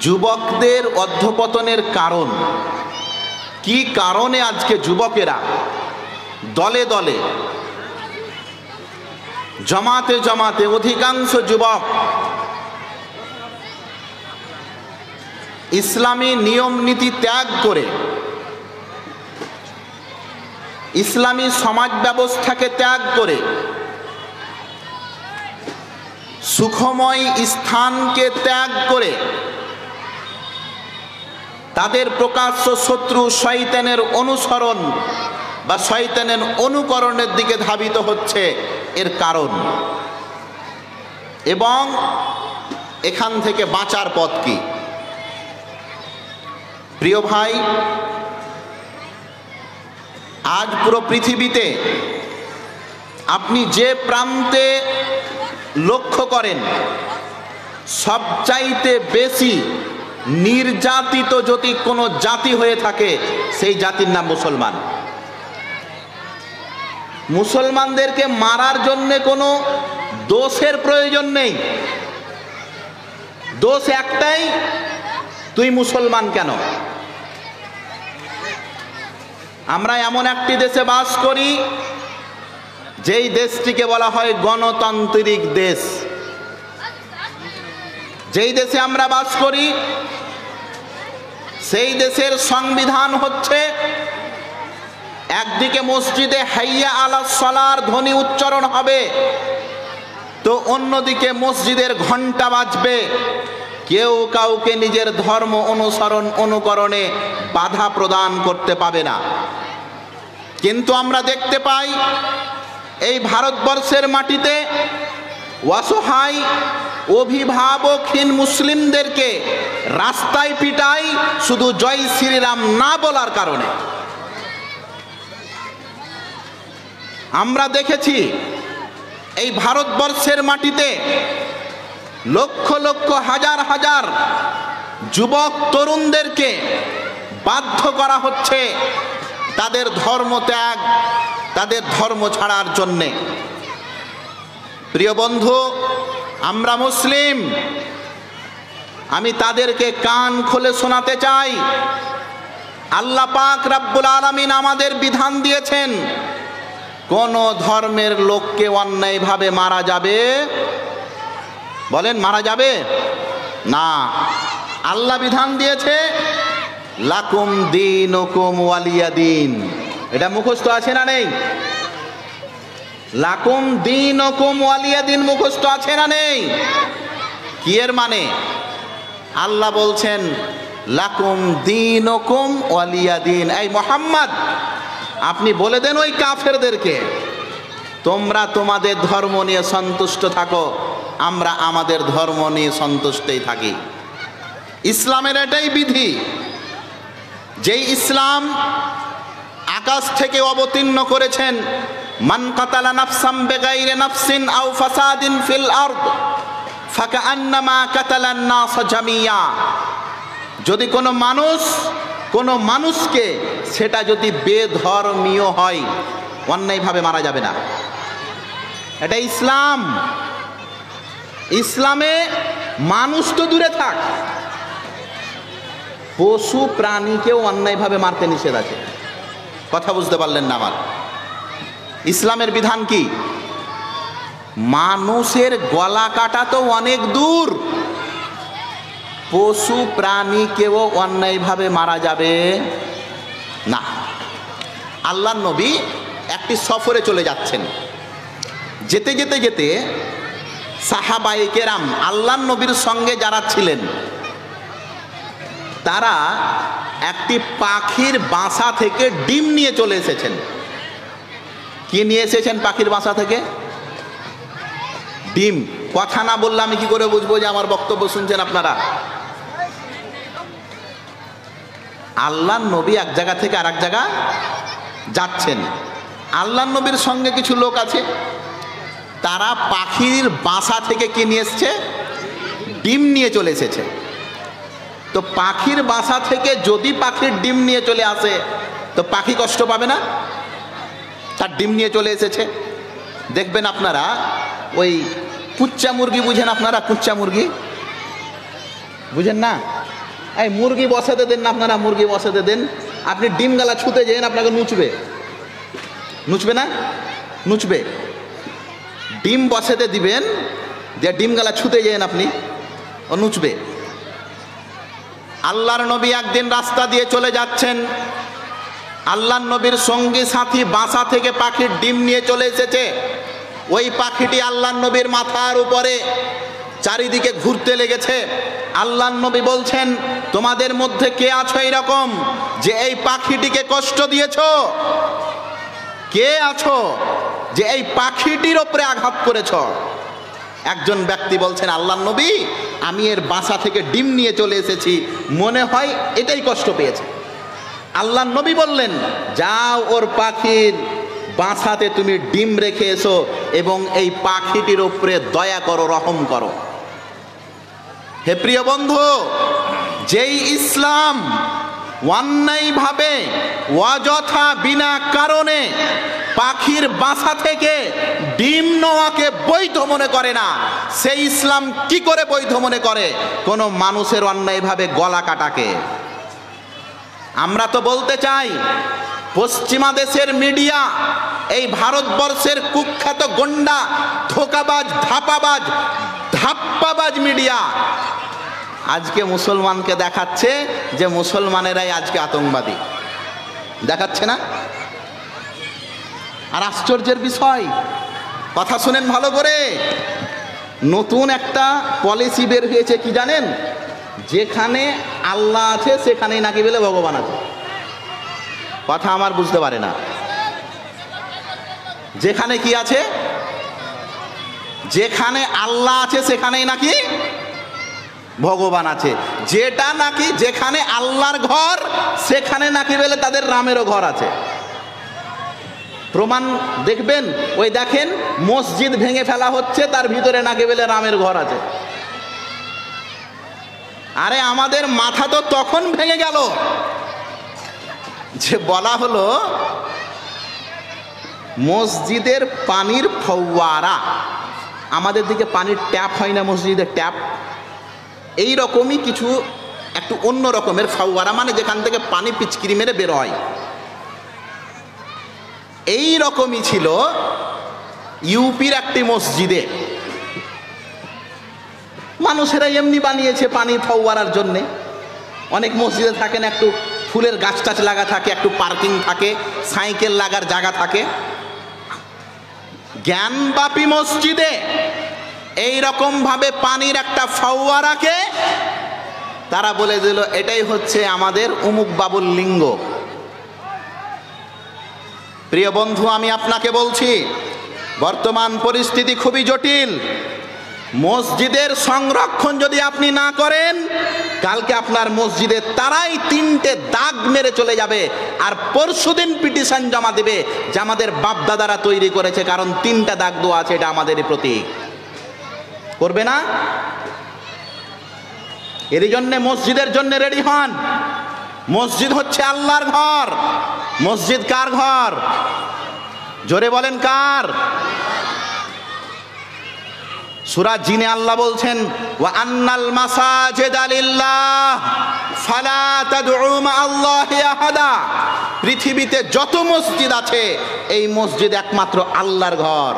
যুবকদের অধঃপতনের কারণ কি? কারণে আজকে যুবকেরা দলে দলে জমাতে জমাতে অধিকাংশ যুবক ইসলামী নিয়ম নীতি ত্যাগ করে ইসলামী সমাজ ব্যবস্থাকে ত্যাগ করে সুখময় স্থানকে ত্যাগ করে তাদের প্রকাশ্য শত্রু শয়তানের অনুসরণ বা শয়তানের অনুকরণের দিকে ধাবিত হচ্ছে এর কারণ, এবং এখান থেকে বাঁচার পথ কি? প্রিয় ভাই, আজ পুরো পৃথিবীতে আপনি যে প্রান্তে লক্ষ্য করেন সবচাইতে বেশি নির্যাতিত যদি কোনো জাতি হয়ে থাকে সেই জাতির নাম মুসলমান। মুসলমানদেরকে মারার জন্য কোনো দোষের প্রয়োজন নেই, দোষ একটাই, তুই মুসলমান কেন? আমরা এমন একটি দেশে বাস করি যেই দেশটিকে বলা হয় গণতান্ত্রিক দেশ। যেই দেশে আমরা বাস করি সেই দেশের সংবিধান হচ্ছে একদিকে মসজিদে হাইয়া আলাস সালার ধ্বনি উচ্চারণ হবে, তো অন্যদিকে মসজিদের ঘন্টা বাজবে। কেউ কাউকে নিজের ধর্ম অনুকরণে বাধা প্রদান করতে পাবে না। কিন্তু আমরা দেখতে পাই এই ভারতবর্ষের মাটিতে অসহায় অভিভাবকহীন মুসলিমদেরকে রাস্তায় পিটাই শুধু জয় শ্রীরাম না বলার কারণে। আমরা দেখেছি এই ভারতবর্ষের মাটিতে লক্ষ লক্ষ হাজার হাজার যুবক তরুণদেরকে বাধ্য করা হচ্ছে তাদের ধর্ম ত্যাগ, তাদের ধর্ম ছাড়ার জন্যে। প্রিয় বন্ধু, আমরা মুসলিম, আমি তাদেরকে কান খুলে শোনাতে চাই, আল্লাহ পাক রব্বুল আলামিন আমাদের বিধান দিয়েছেন কোন ধর্মের লোককে অন্যায়ভাবে মারা যাবে? বলেন, মারা যাবে না। আল্লাহ বিধান দিয়েছে লাকুম দীনুকুম ওয়ালিয়া দিন। এটা মুখস্থ আছে না নেই? লাকুম দীনুকুম ওয়ালিয়া দিন মুখস্থ আছে না নেই? কি এর মানে? আল্লাহ বলছেন লাকুম দীনুকুম ওয়ালিয়া দিন। এই মুহাম্মদ, আপনি বলে দেন ওই কাফেরদেরকে তোমরা তোমাদের ধর্ম নিয়ে সন্তুষ্ট থাকো, আমরা আমাদের ধর্ম নিয়ে সন্তুষ্টই থাকি। ইসলামের এটাই বিধি। যেই ইসলাম আকাশ থেকে অবতীর্ণ করেছেন মান কাতালা নাফসাম বিগাইরি নাফসিন আও ফাসাদিন ফিল আরদ ফাকান্নামা কাতালান নাস জামিয়া। যদি কোনো মানুষকে সেটা যদি বেধর্মীয় হয় অন্যায়ভাবে মারা যাবে না। এটা ইসলাম। ইসলামে মানুষ তো দূরে থাক, পশু প্রাণীকেও অন্যায়ভাবে মারতে নিষেধ আছে। কথা বুঝতে পারলেন না আমার? ইসলামের বিধান কি? মানুষের গলা কাটা তো অনেক দূর, পশু প্রাণীকেও অন্যায়ভাবে মারা যাবে না। আল্লাহর নবী একটি সফরে চলে যাচ্ছেন। যেতে যেতে যেতে সাহাবায়ে কেরাম আল্লাহর নবীর সঙ্গে যারা ছিলেন তারা একটি পাখির বাসা থেকে ডিম নিয়ে চলে এসেছেন। কি নিয়ে এসেছেন পাখির বাসা থেকে? ডিম। কথা না বললে আমি কি করে বুঝবো যে আমার বক্তব্য শুনছেন আপনারা? আল্লাহর নবী এক জায়গা থেকে আর এক জায়গা যাচ্ছেন, আল্লাহর নবীর সঙ্গে কিছু লোক আছে, তারা পাখির বাসা থেকে কি নিয়ে এসছে? ডিম নিয়ে চলে এসেছে। তো পাখির বাসা থেকে যদি পাখির ডিম নিয়ে চলে আসে তো পাখি কষ্ট পাবে না? তার ডিম নিয়ে চলে এসেছে। দেখবেন আপনারা ওই কুচ্চা মুরগি বুঝেন? আপনারা কুচ্চা মুরগি বুঝেন না? এই মুরগি বসাতে দেন না, আপনারা মুরগি বসাতে দেন, আপনি ডিম গালা ছুতে যেন আপনাকে নুচবে, নুচবে না? নুচবে। ডিম বসাতে দিবেন, যে ডিম গালা ছুতে যেন আপনি, ও নুচবে। আল্লাহর নবী একদিন রাস্তা দিয়ে চলে যাচ্ছেন, আল্লাহর নবীর সঙ্গী সাথী বাসা থেকে পাখির ডিম নিয়ে চলে এসেছে। ওই পাখিটি আল্লাহর নবীর মাথার উপরে চারিদিকে ঘুরতে লেগেছে। আল্লাহর নবী বলছেন, তোমাদের মধ্যে কে আছো এইরকম যে এই পাখিটিকে কষ্ট দিয়েছো? কে আছো যে এই পাখিটির ওপরে আঘাত করেছ? একজন ব্যক্তি বলছেন, আল্লাহর নবী, আমি এর বাসা থেকে ডিম নিয়ে চলে এসেছি, মনে হয় এটাই কষ্ট পেয়েছে। আল্লাহর নবী বললেন, যাও ওর পাখির বাসাতে তুমি ডিম রেখে এসো এবং এই পাখিটির উপরে দয়া করো, রহম করো। হে প্রিয় বন্ধু, যেই ইসলাম অন্যায়ভাবে অযথা বিনা কারণে পাখির বাসা থেকে ডিম নেওয়াকে বৈধ মনে করে না, সেই ইসলাম কি করে বৈধ মনে করে কোনো মানুষের অন্যায়ভাবে গলা কাটাকে? আমরা তো বলতে চাই, পশ্চিমা দেশের মিডিয়া, এই ভারতবর্ষের কুখ্যাত গন্ডা, ধোকাবাজ, ধাপ্পাবাজ মিডিয়া আজকে মুসলমানকে দেখাচ্ছে যে মুসলমানেরাই আজকে আতঙ্কবাদী, দেখাচ্ছে না? আর আশ্চর্যের বিষয়, কথা শুনেন ভালো করে, নতুন একটা পলিসি বের হয়েছে, কি জানেন? যেখানে আল্লাহ আছে সেখানেই নাকি বলে ভগবান আছে। কথা আমার বুঝতে পারে না। যেখানে কি আছে? যেখানে আল্লাহ আছে সেখানেই নাকি ভগবান আছে। যেটা নাকি যেখানে আল্লাহর ঘর সেখানে নাকি বলে তাদের রামেরও ঘর আছে। প্রমাণ দেখবেন, ওই দেখেন মসজিদ ভেঙে ফেলা হচ্ছে, তার ভিতরে নাকি বলে রামের ঘর আছে। আরে আমাদের মাথা তো তখন ভেঙে গেল যে বলা হলো মসজিদের পানির ফওয়ারা, আমাদের দিকে পানির ট্যাপ হয় না, মসজিদের ট্যাপ, এই রকমই কিছু একটু অন্য রকমের ফওয়ারা, মানে যেখান থেকে পানি পিচকিরি মেরে বের হয়, এই রকমই ছিল ইউপির একটি মসজিদে। মানুষেরা এমনি বানিয়েছে পানি ফওয়ারার জন্যে। অনেক মসজিদে থাকেন একটু ফুলের গাছ টাছ লাগা থাকে, একটু পার্কিং থাকে, সাইকেল লাগার জায়গা থাকে। জ্ঞানবাপী মসজিদে এই রকম ভাবে পানির একটা ফওয়ারাকে তারা বলে দিল এটাই হচ্ছে আমাদের অমুক বাবুর লিঙ্গ। প্রিয় বন্ধু, আমি আপনাকে বলছি, বর্তমান পরিস্থিতি খুবই জটিল। মসজিদের সংরক্ষণ যদি আপনি না করেন, কালকে আপনার মসজিদে তারাই 3টে দাগ মেরে চলে যাবে, আর পরশুদিন পিটিশন জমা দেবে যে আমাদের বাপ দাদারা তৈরি করেছে, কারণ 3টা দাগ দেওয়া আছে, এটা আমাদেরই প্রতীক। করবে না? এর জন্য মসজিদের জন্য রেডি হন। মসজিদ হচ্ছে আল্লাহর ঘর। মসজিদ কার ঘর? জোরে বলেন, কার? সূরা জিনে আল্লাহ বলছেন, ওয়া আন্নাল মাসাজিদা লিল্লাহ ফালা তাদউ মা'আল্লাহি আহাদা। পৃথিবীতে যত মসজিদ আছে এই মসজিদ একমাত্র আল্লাহর ঘর।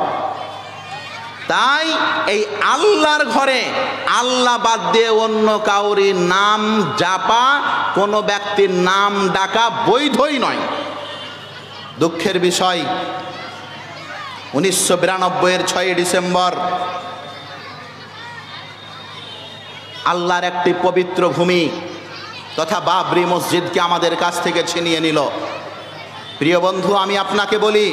তাই এই আল্লাহর ঘরে আল্লাহ বাদ দিয়ে অন্য কাউরি নাম জাপা, কোনো ব্যক্তির নাম ডাকা বৈধই নয়। দুঃখের বিষয়, 1992-এর 6 ডিসেম্বর আল্লাহর একটি পবিত্র ভূমি তথা বাবরি মসজিদকে আমাদের কাছ থেকে ছিনিয়ে নিল। প্রিয় বন্ধু, আমি আপনাকে বলি,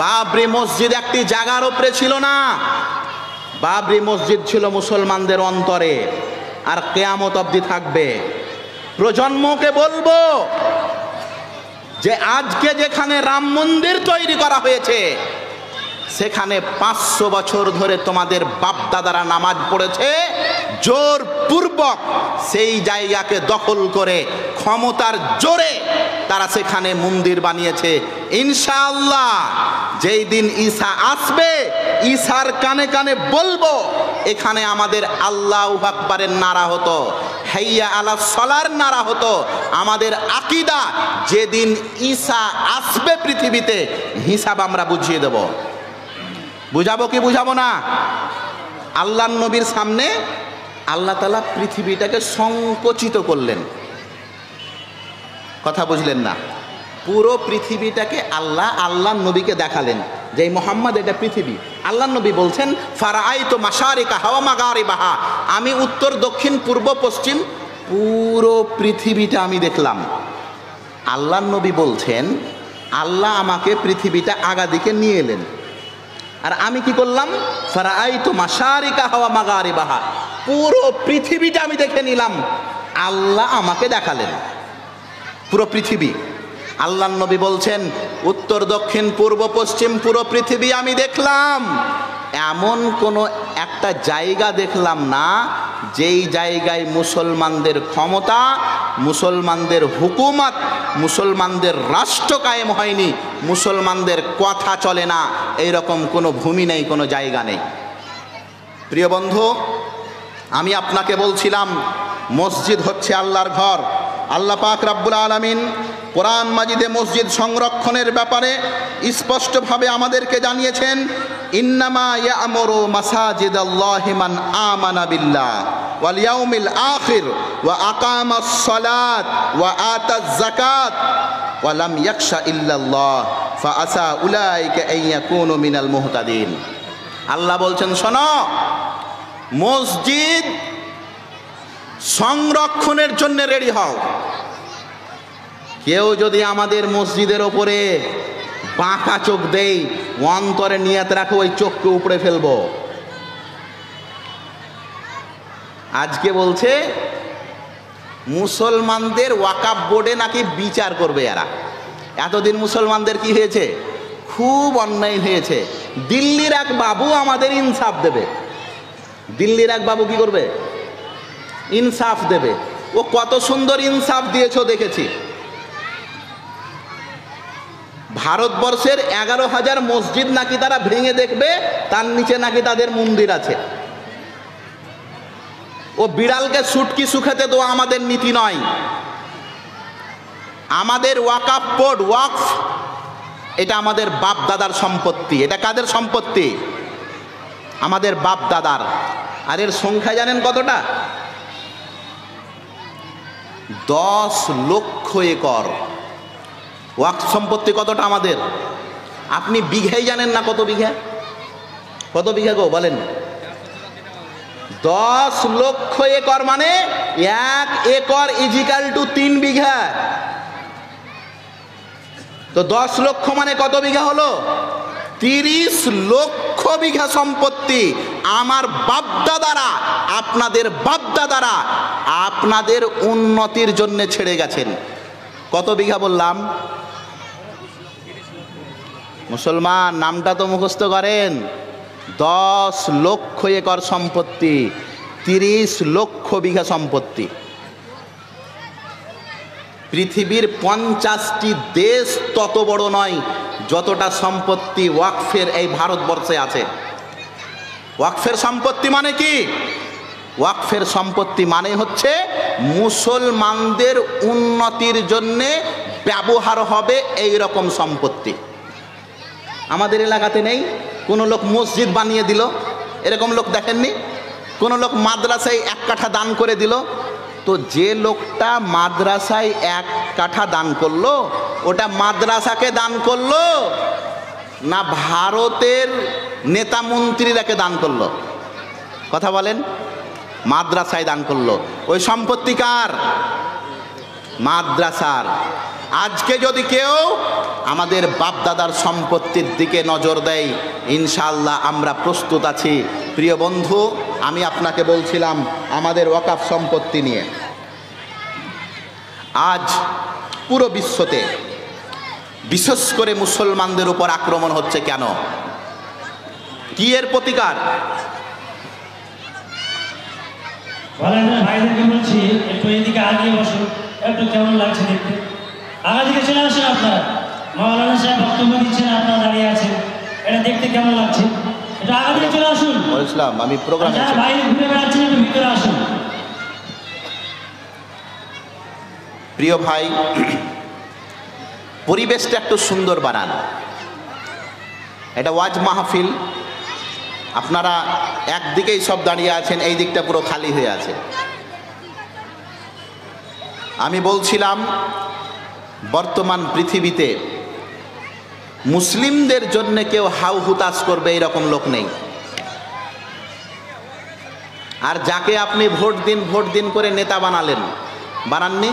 বাবরি মসজিদ একটি জায়গার উপরে ছিল না, বাবরি মসজিদ ছিল মুসলমানদের অন্তরে, আর কিয়ামত অবধি থাকবে। প্রজন্মকে বলবো যে আজকে যেখানে রাম মন্দির তৈরি করা হয়েছে সেখানে 500 বছর ধরে তোমাদের বাপ দাদারা নামাজ পড়েছে, জোরপূর্বক সেই জায়গাকে দখল করে ক্ষমতার জোরে তারা সেখানে মন্দির বানিয়েছে। ইনশাআল্লাহ যেই দিন ঈসা আসবে ঈসার কানে কানে বলবো, এখানে আমাদের আল্লাহু আকবারের নারা হতো, হাইয়া আলা সলার নারা হতো। আমাদের আকীদা, যেদিন ঈসা আসবে পৃথিবীতে হিসাব আমরা বুঝিয়ে দেব। বুঝাবো কি বুঝাবো না? আল্লাহর নবীর সামনে আল্লাহ তাআলা পৃথিবীটাকে সংকুচিত করলেন। কথা বুঝলেন না? পুরো পৃথিবীটাকে আল্লাহর নবীকে দেখালেন যে মোহাম্মদ এটা পৃথিবী। আল্লাহর নবী বলছেন ফারাআইতু মাশারিকাহা ওয়া মাগারিবাহা, আমি উত্তর দক্ষিণ পূর্ব পশ্চিম পুরো পৃথিবীটা আমি দেখলাম। আল্লাহর নবী বলছেন আল্লাহ আমাকে পৃথিবীটা আগা দিকে নিয়ে এলেন, আর আমি কি করলাম? ফারাআইতু মাশারিকাহা ওয়া মাগারিবাহা, পুরো পৃথিবীটা আমি দেখে নিলাম। আল্লাহ আমাকে দেখালেন পুরো পৃথিবী। আল্লাহর নবী বলছেন উত্তর দক্ষিণ পূর্ব পশ্চিম পুরো পৃথিবী আমি দেখলাম, এমন কোনো একটা জায়গা দেখলাম না যেই জায়গায় মুসলমানদের ক্ষমতা, মুসলমানদের হুকুমত, মুসলমানদের রাষ্ট্র কায়েম হয়নি, মুসলমানদের কথা চলে না, এইরকম কোনো ভূমি নেই, কোনো জায়গা নেই। প্রিয় বন্ধু, আমি আপনাকে বলছিলাম মসজিদ হচ্ছে আল্লাহর ঘর। আল্লাহ পাক রব্বুল আলামিন কোরআন মাজিদে মসজিদ সংরক্ষণের ব্যাপারে স্পষ্টভাবে আমাদেরকে জানিয়েছেন, ইন্নামা ইয়া'মুরু মাসাজিদাল্লাহি মান আমানা বিল্লাহ ওয়াল ইয়াউমিল আখির ওয়া আকামাস সালাত ওয়া আতাজ যাকাত ওয়া লাম ইয়াখশা ইল্লাল্লাহ ফাআসা উলাইকা আন ইয়াকুনু মিনাল মুহতাদিন। আল্লাহ বলছেন শোনো, মসজিদ সংরক্ষণের জন্য রেডি হও। কেউ যদি আমাদের মসজিদের ওপরে বাঁকা চোখ দেয়, অন্তরে নিয়ত রাখো ওই চোখকে উপড়ে ফেলবো। আজকে বলছে মুসলমানদের ওয়াকাফ বোর্ডে নাকি বিচার করবে এরা। এতদিন মুসলমানদের কি হয়েছে? খুব অন্যায় হয়েছে। দিল্লির এক বাবু আমাদের ইনসাফ দেবে। দিল্লির এক বাবু কি করবে? ইনসাফ দেবে। ও কত সুন্দর ইনসাফ দিয়েছো দেখেছি। ভারতবর্ষের 11,000 মসজিদ নাকি তারা ভেঙে দেখবে, তার নিচে নাকি তাদের মন্দির আছে। ও বিড়ালকে সুটকি শুকাতে দেওয়া আমাদের নীতি নয়। আমাদের ওয়াকফ বোর্ড, ওয়াকফ, এটা আমাদের বাপ দাদার সম্পত্তি। এটা কাদের সম্পত্তি? আমাদের বাপ দাদার। আর এর সংখ্যা জানেন কতটা? 10 লক্ষ একর ওয়াকফ সম্পত্তি। কতটা আমাদের? আপনি বিঘাই জানেন না কত বিঘা? কত বিঘা গো বলেন? 10 লক্ষ একর মানে 1 একর ইজিক্যাল টু 3 বিঘা। তো 10 লক্ষ মানে কত বিঘা হলো? 30 লক্ষ বিঘা সম্পত্তি আমার বাপদাদারা, আপনাদের বাপদাদারা আপনাদের উন্নতির জন্য ছেড়ে গেছেন। কত বিঘা বললাম? মুসলমান নামটা তো মুখস্থ করেন। 10 লক্ষ একর সম্পত্তি, 30 লক্ষ বিঘা সম্পত্তি। পৃথিবীর 50টি দেশ তত বড় নয় যতটা সম্পত্তি ওয়াকফের এই ভারতবর্ষে আছে। ওয়াকফের সম্পত্তি মানে কি? ওয়াকফের সম্পত্তি মানে হচ্ছে মুসলমানদের উন্নতির জন্যে ব্যবহার হবে এই রকম সম্পত্তি। আমাদের এলাকাতে নেই? কোনো লোক মসজিদ বানিয়ে দিল, এরকম লোক দেখেননি? কোনো লোক মাদ্রাসায় 1 কাঠা দান করে দিল। তো যে লোকটা মাদ্রাসায় 1 কাঠা দান করলো, ওটা মাদ্রাসাকে দান করলো না ভারতের নেতা মন্ত্রীরাকে দান করলো? কথা বলেন। মাদ্রাসায় দান করলো। ওই সম্পত্তি কার? মাদ্রাসার। আজকে যদি কেউ আমাদের বাপদাদার সম্পত্তির দিকে নজর দেয়, ইনশাআল্লাহ আমরা প্রস্তুত আছি। প্রিয় বন্ধু, আমি আপনাকে বলছিলাম আমাদের ওয়াকফ সম্পত্তি নিয়ে। আজ পুরো বিশ্বতে বিশেষ করে মুসলমানদের উপর আক্রমণ হচ্ছে কেন? কি এর প্রতিকার? ভাইদেরকে বলছি একটু এদিকে আগিয়ে বসুন, একটু কেমন লাগছে দেখতে। আগা দিকে চলে আসেন আপনারা। মাওলানা সাহেব বক্তব্য দিচ্ছেন, আপনারা দাঁড়িয়ে আছেন, এটা দেখতে কেমন লাগছে একটু আগে দিকে চলে আসুন। ইসলাম আমি প্রোগ্রামে যারা বাইরে ঘুরে বেড়াচ্ছেন একটু ভিতরে আসুন। প্রিয় ভাই, পরিবেশটা একটু সুন্দর বানান। এটা ওয়াজ মাহফিল, আপনারা একদিকেই সব দাঁড়িয়ে আছেন, এই দিকটা পুরো খালি হয়ে আছে। আমি বলছিলাম বর্তমান পৃথিবীতে মুসলিমদের জন্য কেউ হাউ হুতাশ করবে এরকম লোক নেই। আর যাকে আপনি ভোট দিন করে নেতা বানাননি,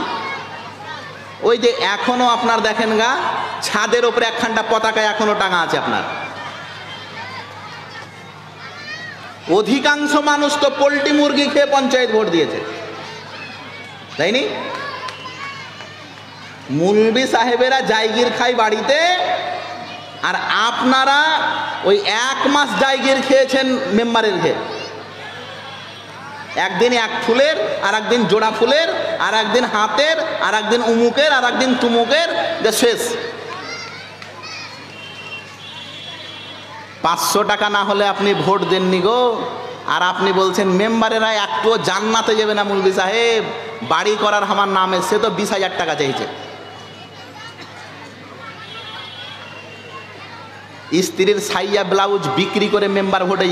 ওই যে এখনো আপনার দেখেন গা ছাদের উপরে একখানটা পতাকা এখনো টাঙা আছে আপনার। অধিকাংশ মানুষ তো পোল্ট্রি মুরগি খেয়ে পঞ্চায়েত ভোট দিয়েছে, তাইনি? মুলবি সাহেবেরা জায়গির খায় বাড়িতে, আর আপনারা ওই 1 মাস জায়গির খেয়েছেন মেম্বারের ঘে। একদিন 1 ফুলের, আর একদিন জোড়া ফুলের, আর একদিন হাতের, আর একদিন উমুকের, আর একদিন তুমুকের, যে শেষ। 500 টাকা না হলে আপনি ভোট দেননি গো। আর আপনি বলছেন মেম্বারেরা একটুও জান্নাতে যাবে না মুলবি সাহেব, বাড়ি করার আমার নামে, সে তো 20,000 টাকা চাইছে। স্ত্রীর সাইয়া ব্লাউজ বিক্রি করে মেম্বার ভোটে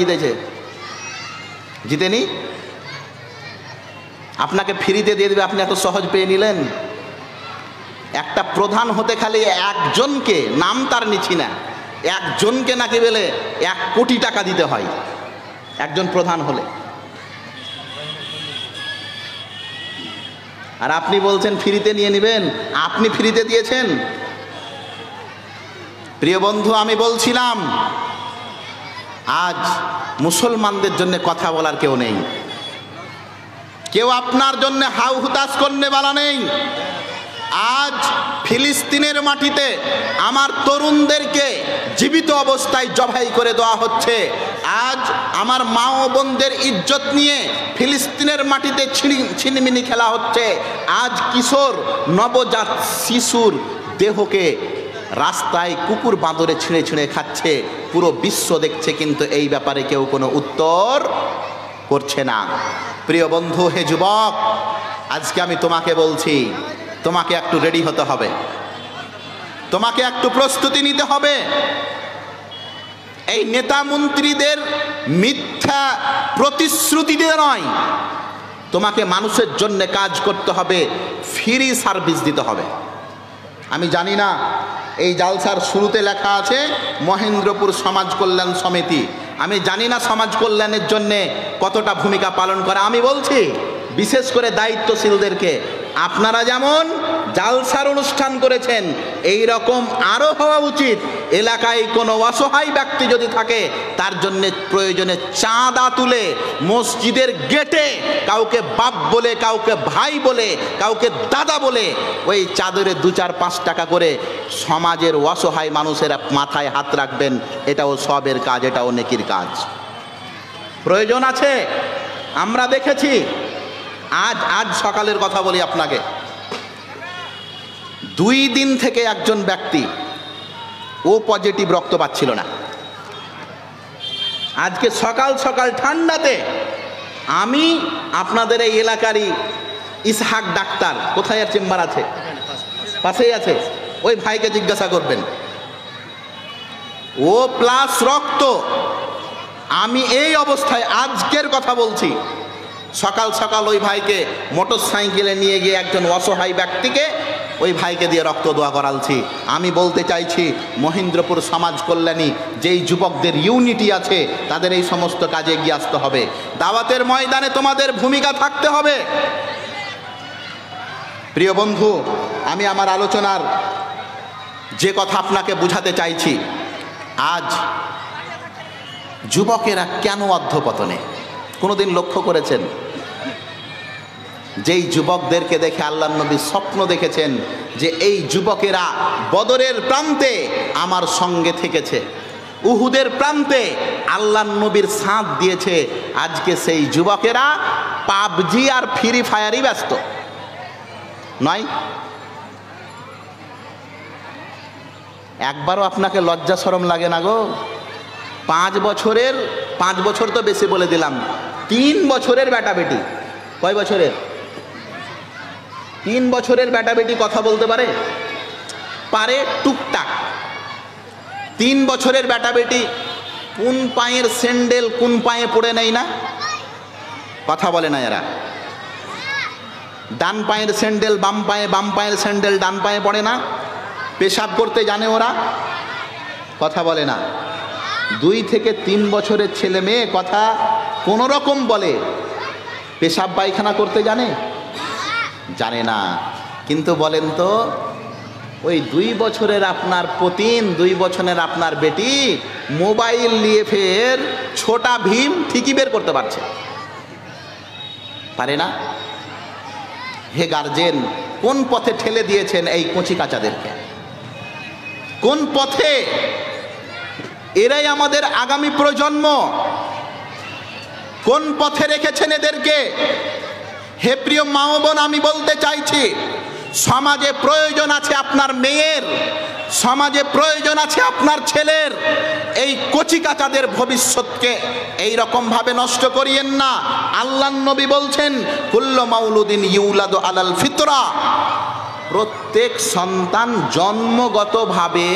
জিতেনি? আপনাকে ফ্রিতে দিয়ে দেবে, আপনি এত সহজ পেয়ে নিলেন? একটা প্রধান হতে খালি একজনকে, নাম তার নিচ্ছি না, একজনকে নাকি বলে 1 কোটি টাকা দিতে হয় একজন প্রধান হলে। আর আপনি বলছেন ফ্রিতে নিয়ে নেবেন, আপনি ফ্রিতে দিয়েছেন? প্রিয় বন্ধু, আমি বলছিলাম আজ মুসলমানদের জন্য কথা বলার কেউ নেই, কেউ আপনার জন্য হাউ হুতাশ করনে বালা নেই। আজ ফিলিস্তিনের মাটিতে আমার তরুণদেরকে জীবিত অবস্থায় জবাই করে দেওয়া হচ্ছে। আজ আমার মা ও বোনদের ইজ্জত নিয়ে ফিলিস্তিনের মাটিতে ছিনিমিনি খেলা হচ্ছে। আজ কিশোর নবজাত শিশুর দেহকে রাস্তায় কুকুর বাঁদরে ছিঁড়ে ছিঁড়ে খাচ্ছে, পুরো বিশ্ব দেখছে, কিন্তু এই ব্যাপারে কেউ কোনো উত্তর করছে না। প্রিয় বন্ধু, হে যুবক, আজকে আমি তোমাকে বলছি, তোমাকে একটু রেডি হতে হবে, তোমাকে একটু প্রস্তুতি নিতে হবে। এই নেতা মন্ত্রীদের মিথ্যা প্রতিশ্রুতিতে নয়, তোমাকে মানুষের জন্য কাজ করতে হবে, ফ্রি সার্ভিস দিতে হবে। আমি জানি না এই জালসার শুরুতে লেখা আছে মহেন্দ্রপুর সমাজ কল্যাণ সমিতি, আমি জানি না সমাজ কল্যাণের জন্যে কতটা ভূমিকা পালন করে। আমি বলছি বিশেষ করে দায়িত্বশীলদেরকে, আপনারা যেমন জালসার অনুষ্ঠান করেছেন, এই রকম আরও হওয়া উচিত। এলাকায় কোনো অসহায় ব্যক্তি যদি থাকে, তার জন্য প্রয়োজনে চাঁদা তুলে মসজিদের গেটে কাউকে বাপ বলে, কাউকে ভাই বলে, কাউকে দাদা বলে ওই চাদরে 2-4-5 টাকা করে সমাজের অসহায় মানুষের মাথায় হাত রাখবেন। এটাও সবের কাজ, এটাও নেকির কাজ। প্রয়োজন আছে, আমরা দেখেছি। আজ সকালের কথা বলি আপনাকে, 2 দিন থেকে একজন ব্যক্তি ও পজিটিভ রক্ত পাচ্ছিল না। আজকে সকাল সকাল ঠান্ডাতে আমি আপনাদের এই এলাকারই ইসহাক ডাক্তার, কোথায় আর চেম্বার আছে? পাশেই আছে, ওই ভাইকে জিজ্ঞাসা করবেন। ও প্লাস রক্ত, আমি এই অবস্থায় আজকের কথা বলছি, সকাল সকাল ওই ভাইকে মোটর সাইকেলে নিয়ে গিয়ে একজন অসহায় ব্যক্তিকে ওই ভাইকে দিয়ে রক্ত দোয়া করালছি। আমি বলতে চাইছি, মহেন্দ্রপুর সমাজ কল্যাণী যেই যুবকদের ইউনিটি আছে, তাদের এই সমস্ত কাজে এগিয়ে আসতে হবে। দাওয়াতের ময়দানে তোমাদের ভূমিকা থাকতে হবে। প্রিয় বন্ধু, আমি আমার আলোচনার যে কথা আপনাকে বুঝাতে চাইছি, আজ যুবকেরা কেন অধঃপতনে? কোনোদিন লক্ষ্য করেছেন যেই যুবকদেরকে দেখে আল্লাহর নবী স্বপ্ন দেখেছেন যে এই যুবকেরা বদরের প্রান্তে আমার সঙ্গে থেকেছে, উহুদের প্রান্তে আল্লাহর নবীর সাথ দিয়েছে, আজকে সেই যুবকেরা পাবজি আর ফ্রি ফায়ারই ব্যস্ত নয়? একবারও আপনাকে লজ্জা শরম লাগে না গো? 5 বছর তো বেশি বলে দিলাম, 3 বছরের বেটা বেটি, কয় বছরের? 3 বছরের বেটা বেটি কথা বলতে পারে? পারে টুকটাক। 3 বছরের বেটা বেটি কোন পায়ের স্যান্ডেল কোন পায়ে পড়ে নেয় না? কথা বলে না এরা। ডান পায়ের স্যান্ডেল বাম পায়ে, বাম পায়ের স্যান্ডেল ডান পায়ে পড়ে না? পেশাব করতে জানে ওরা? কথা বলে না। 2 থেকে 3 বছরের ছেলে মেয়ে কথা কোনো রকম বলে, পেশাব পায়খানা করতে জানে? জানে না। কিন্তু বলেন তো, ওই 2 বছরের আপনার পতিন, 2 বছরের আপনার বেটি মোবাইল নিয়ে ফের ছোটা ভীম ঠিকই বের করতে পারছে, পারে না? হে গার্জেন, কোন পথে ঠেলে দিয়েছেন এই কচি কাচাদেরকে? কোন পথে? এরাই আমাদের আগামী প্রজন্ম। কোন পথে রেখেছেন এদেরকে? হে প্রিয় মা ও বোন, আমি বলতে চাইছি, সমাজে প্রয়োজন আছে আপনার মেয়ের, সমাজে প্রয়োজন আছে আপনার ছেলের। এই কচি কাচাদের ভবিষ্যৎকে এই রকম ভাবে নষ্ট করিয়েন না। আল্লাহর নবী বলছেন, কুল্লু মাউলুদিন ইউলাদু আলাল ফিতরা, প্রত্যেক সন্তান জন্মগতভাবে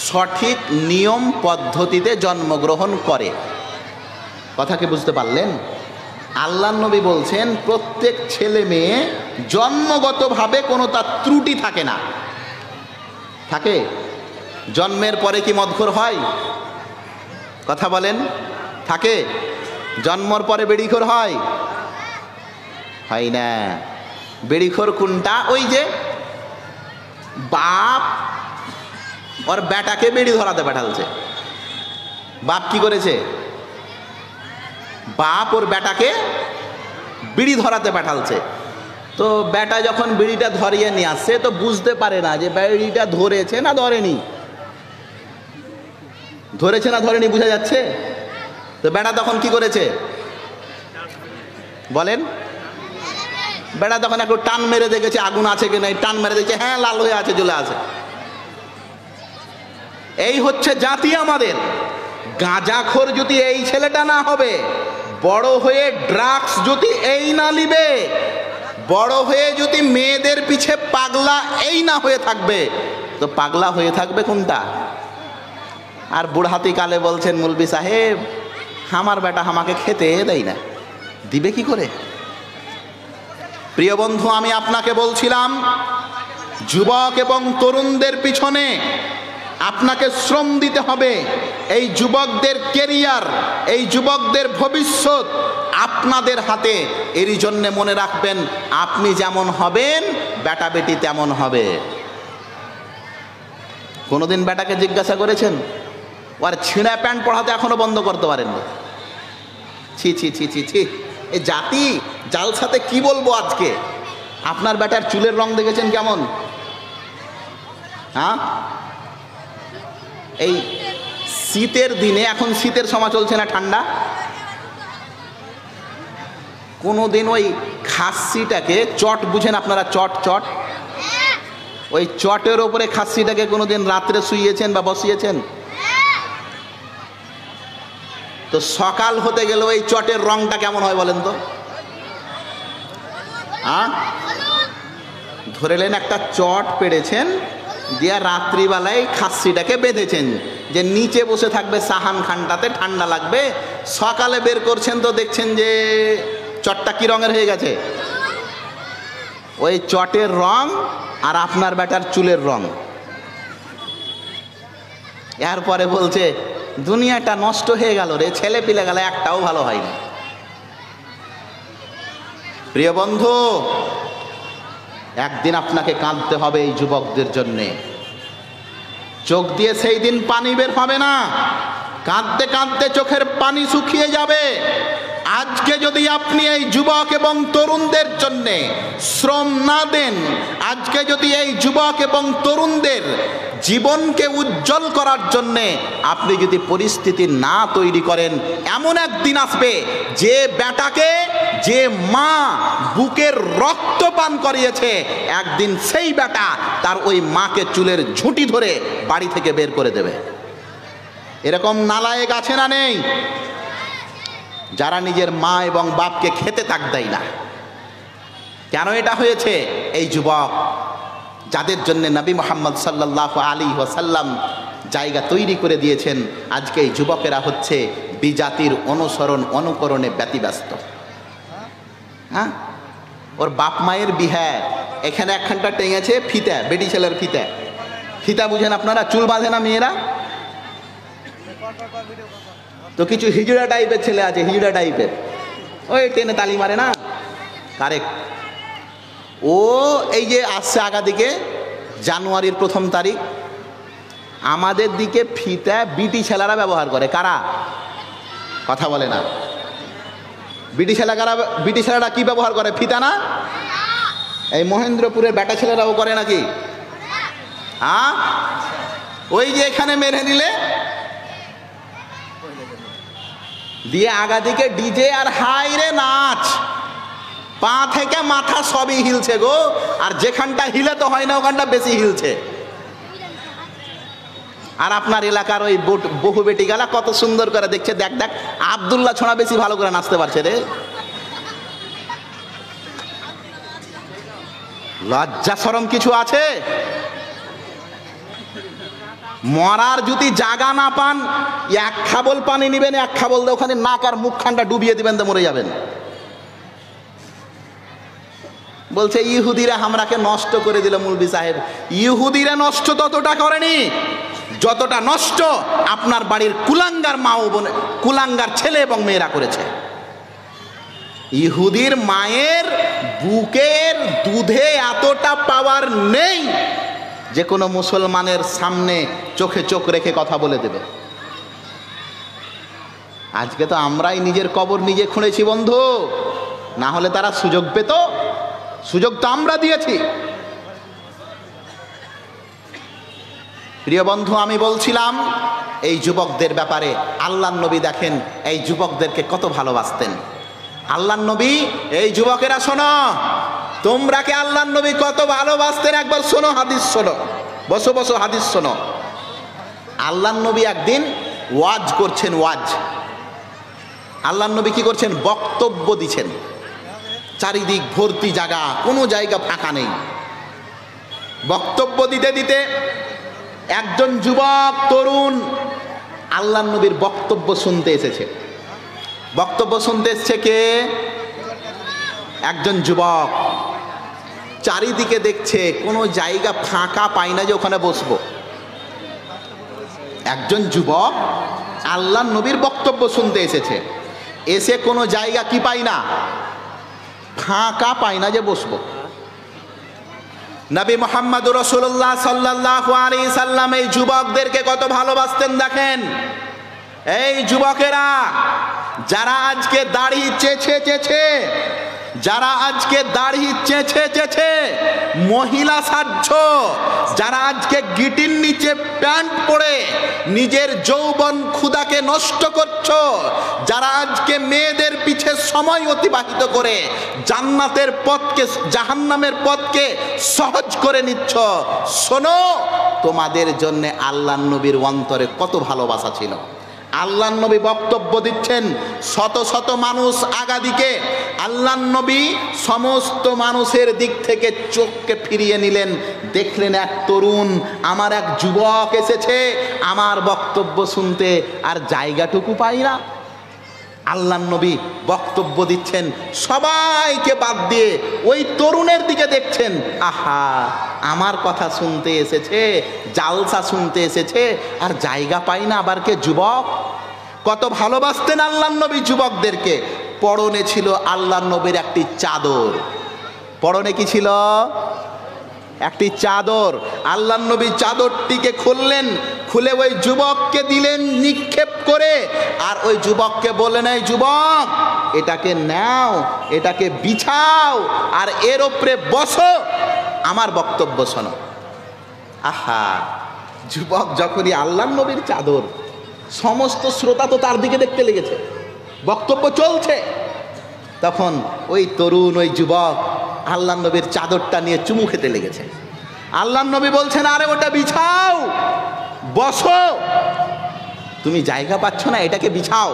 সঠিক নিয়ম পদ্ধতিতে জন্মগ্রহণ করে। কথা কি বুঝতে পারলেন? আল্লাহর নবী বলছেন প্রত্যেক ছেলে মেয়ে জন্মগতভাবে কোনো তার ত্রুটি থাকে না। থাকে? জন্মের পরে কি মদখোর হয়? কথা বলেন, থাকে? জন্মের পরে বেড়িখোর হয়? হয় না। বেড়িখোর কোনটা? ওই যে বাপ ওর বেটাকে বেড়ি ধরাতে পাঠালছে। বাপ কি করেছে? বাপ ওর বেটাকে বিড়ি ধরাতে পাঠালছে। তো বেটা যখন বিড়িটা ধরিয়ে নিয়ে আসছে তো বুঝতে পারে না যে বিড়িটা ধরেছে না ধরেনি। ধরেছে না ধরেনি বোঝা যাচ্ছে? তো বেটা তখন কি করেছে বলেন? বেটা তখন একটু টান মেরে দেখেছে আগুন আছে কি নাই, টান মেরে দেখছে হ্যাঁ লাল হয়ে আছে, জ্বলে আছে। এই হচ্ছে জাতি আমাদের। গাঁজাখোর যদি এই ছেলেটা না হবে, বড় হয়ে ড্রাগস যদি এই না নিবে, বড় হয়ে যদি মেয়েদের পিছে পাগলা এই না হয়ে থাকবে, তো পাগলা হয়ে থাকবে কোনটা? আর বুড়হাতি কালে বলছেন মুলবি সাহেব আমার বেটা আমাকে খেতে দেয় না, দিবে কি করে? প্রিয় বন্ধু, আমি আপনাকে বলছিলাম যুবক এবং তরুণদের পিছনে আপনাকে শ্রম দিতে হবে। এই যুবকদের কেরিয়ার, এই যুবকদের ভবিষ্যৎ আপনাদের হাতে। এরই জন্যে মনে রাখবেন, আপনি যেমন হবেন বেটা বেটি তেমন হবে। কোনোদিন বেটাকে জিজ্ঞাসা করেছেন? ওর ছিঁড়া প্যান্ট পড়াতে এখনো বন্ধ করতে পারেন না। ছি ছি ছি ছি ছি, এই জাতি জালসাতে কি বলবো আজকে। আপনার বেটার চুলের রং দেখেছেন কেমন? হ্যাঁ, এই শীতের দিনে, এখন শীতের সময় চলছে না, ঠান্ডা, কোনোদিন ওই খাসিটাকে চট বুঝেন আপনারা? চট চট, ওই চটের ওপরে খাসিটাকে কোনোদিন রাত্রে শুইয়েছেন বা বসিয়েছেন? তো সকাল হতে গেলে ওই চটের রংটা কেমন হয় বলেন তো? ধরেলেন একটা চট পেড়েছেন, দিয়া রাত্রিবেলায় খাসিটাকে বেঁধেছেন যে নিচে বসে থাকবে সাহান খানটাতে, ঠান্ডা লাগবে। সকালে বের করছেন তো দেখছেন যে চটটা কি রঙের হয়ে গেছে? ওই চটের রং আর আপনার বেটার চুলের রং। এরপরে বলছে দুনিয়াটা নষ্ট হয়ে গেল রে, ছেলে পিলে গেলে একটাও ভালো হয়নি। প্রিয় বন্ধু, একদিন আপনাকে কাঁদতে হবে এই যুবকদের জন্যে। চোখ দিয়ে সেই দিন পানি বের হবে না, কাঁদতে কাঁদতে চোখের পানি শুকিয়ে যাবে। আজকে যদি আপনি এই যুবক এবং তরুণদের জন্যে শ্রম না দেন, আজকে যদি এই যুবক এবং তরুণদের জীবনকে উজ্জ্বল করার জন্যে আপনি যদি পরিস্থিতি না তৈরি করেন, এমন একদিন আসবে যে বেটাকে যে মা বুকের রক্ত পান করিয়েছে, একদিন সেই বেটা তার ওই মাকে চুলের ঝুঁটি ধরে বাড়ি থেকে বের করে দেবে। এরকম নালায়েক আছে না নেই? যারা নিজের মা এবং বাপকে খেতে তাক দেয় না। কেন এটা হয়েছে? এই যুবক যাদের জন্য নবী মুহাম্মদ সাল্লাল্লাহু আলাইহি ওয়াসাল্লাম জায়গা তৈরি করে দিয়েছেন, আজকে এই যুবকেরা হচ্ছে বিজাতির অনুকরণে ব্যতিব্যস্ত। হ্যাঁ, ওর বাপ মায়ের বিহা, এখানে একখানটা টেঙেছে ফিতা, বেটি ছেলের ফিতা। ফিতা বুঝেন আপনারা? চুল বাঁধে না মেয়েরা? তো কিছু হিজড়া টাইপের ছেলে আছে, হিজড়া টাইপের, ওই টেনে তালি মারে না, কারেক্ট। ও এই যে আসছে আগা দিকে জানুয়ারির 1 তারিখ, আমাদের দিকে ফিতা বিটি ছেলেরা ব্যবহার করে। কারা? কথা বলে না। বিটি ছেলেরা কি ব্যবহার করে? ফিতা না? এই মহেন্দ্রপুরের বেটা ছেলেরাও করে নাকি? হ্যাঁ, ওই যে এখানে মেরে নিলে দিয়ে আগা দিকে ডিজে আর হাই রে নাচ, পা থেকে মাথা সবই হিলছে গো। আর যেখানটা হিলে তো হয় না, ওখানটা বেশি হিলছে। আর আপনার এলাকার ওই বহু বেটি গেলা কত সুন্দর করে দেখছে। দেখ দেখ, আব্দুল্লাহ ছোড়া বেশি ভালো করে নাচতে পারছে রে। লজ্জা শরম কিছু আছে? মরার যদি জাগা না পান, এক খাবল পানি নিবেন, এক খাবল দিয়ে ওখানে নাক আর মুখখানটা ডুবিয়ে দিবেন, তো মরে যাবেন। বলছে ইহুদিরা আমরাকে নষ্ট করে দিল। মৌলভী সাহেব, ইহুদিরা নষ্ট ততটা করেনি যতটা নষ্ট আপনার বাড়ির কুলাঙ্গার মা ও বোন, কুলাঙ্গার ছেলে এবং মেয়েরা করেছে। ইহুদির মায়ের বুকের দুধে এতটা পাওয়ার নেই যে কোনো মুসলমানের সামনে চোখে চোখ রেখে কথা বলে দেবে। আজকে তো আমরাই নিজের কবর নিজে খুঁড়েছি বন্ধু, না হলে তারা সুযোগ পেত? সুযোগ তো আমরা দিয়েছি। প্রিয় বন্ধু, আমি বলছিলাম এই যুবকদের ব্যাপারে। আল্লাহর নবী দেখেন এই যুবকদেরকে কত ভালোবাসতেন। আল্লাহর নবী, এই যুবকেরা শোনো, তোমরা কে আল্লাহর নবী কত ভালোবাসতেন একবার শোনো, হাদিস শোনো। বসো বসো, হাদিস শোনো। আল্লাহর নবী একদিন ওয়াজ করছেন, ওয়াজ। আল্লাহর নবী কি করছেন? বক্তব্য দিচ্ছেন। চারিদিক ভর্তি জায়গা, কোনো জায়গা ফাঁকা নেই। বক্তব্য দিতে দিতে একজন যুবক তরুণ আল্লাহর নবীর বক্তব্য শুনতে এসেছে। বক্তব্য শুনতে এসছে কে? একজন যুবক। চারিদিকে দেখছে, কোনো জায়গা ফাঁকা পাই না যে ওখানে বসবো। একজন যুবক আল্লাহর নবীর বক্তব্য শুনতে এসেছে, এসে কোনো জায়গা কি পাই না, ফাঁকা পাই না যে বসবো। নবী মুহাম্মদ রাসূলুল্লাহ সাল্লাল্লাহু আলাইহি সাল্লাম এই যুবকদেরকে কত ভালোবাসতেন দেখেন। এই যুবকেরা যারা আজকে দাড়ি চেছে, যারা আজকে দাড়ি চেছে মহিলা সাজছ, যারা আজকে গিটির নিচে প্যান্ট পরে নিজের যৌবন ক্ষুধাকে নষ্ট করছো, যারা আজকে মেয়েদের পিছে সময় অতিবাহিত করে জান্নাতের পথকে, জাহান্নামের পথকে সহজ করে নিচ্ছ, শোনো, তোমাদের জন্য আল্লাহর নবীর অন্তরে কত ভালোবাসা ছিল। আল্লাহর নবী বক্তব্য দিচ্ছেন, শত শত মানুষ আগাদিকে। আল্লাহর নবী সমস্ত মানুষের দিক থেকে চোখকে ফিরিয়ে নিলেন, দেখলেন এক তরুণ, আমার এক যুবক এসেছে আমার বক্তব্য শুনতে, আর জায়গাটুকু পাই না। আল্লাহর নবী বক্তব্য দিচ্ছেন, সবাইকে বাদ দিয়ে ওই তরুণের দিকে দেখছেন। আহা, আমার কথা শুনতে এসেছে, জালসা শুনতে এসেছে, আর জায়গা পাই না। আবার কে? যুবক। কত ভালোবাসতেন আল্লাহর নবী যুবকদেরকে। পরনে ছিল আল্লাহর নবীর একটি চাদর। পরনে কি ছিল? একটি চাদর। আল্লাহর নবী চাদরটিকে খুললেন, খুলে ওই যুবককে দিলেন নিক্ষেপ করে, আর ওই যুবককে বললেন, এই যুবক, এটাকে নাও, এটাকে বিছাও, আর এর উপরে বসো, আমার বক্তব্য শোনো। আহা, যুবক যখনই আল্লাহর নবীর চাদর, সমস্ত শ্রোতা তো তার দিকে দেখতে লেগেছে, বক্তব্য চলছে। তখন ওই তরুণ, ওই যুবক আল্লাহর নবীর চাদরটা নিয়ে চুমু খেতে লেগেছে। আল্লাহর নবী বলছেন, আরে ওটা বিছাও, বসো। তুমি জায়গা পাচ্ছ না, এটাকে বিছাও।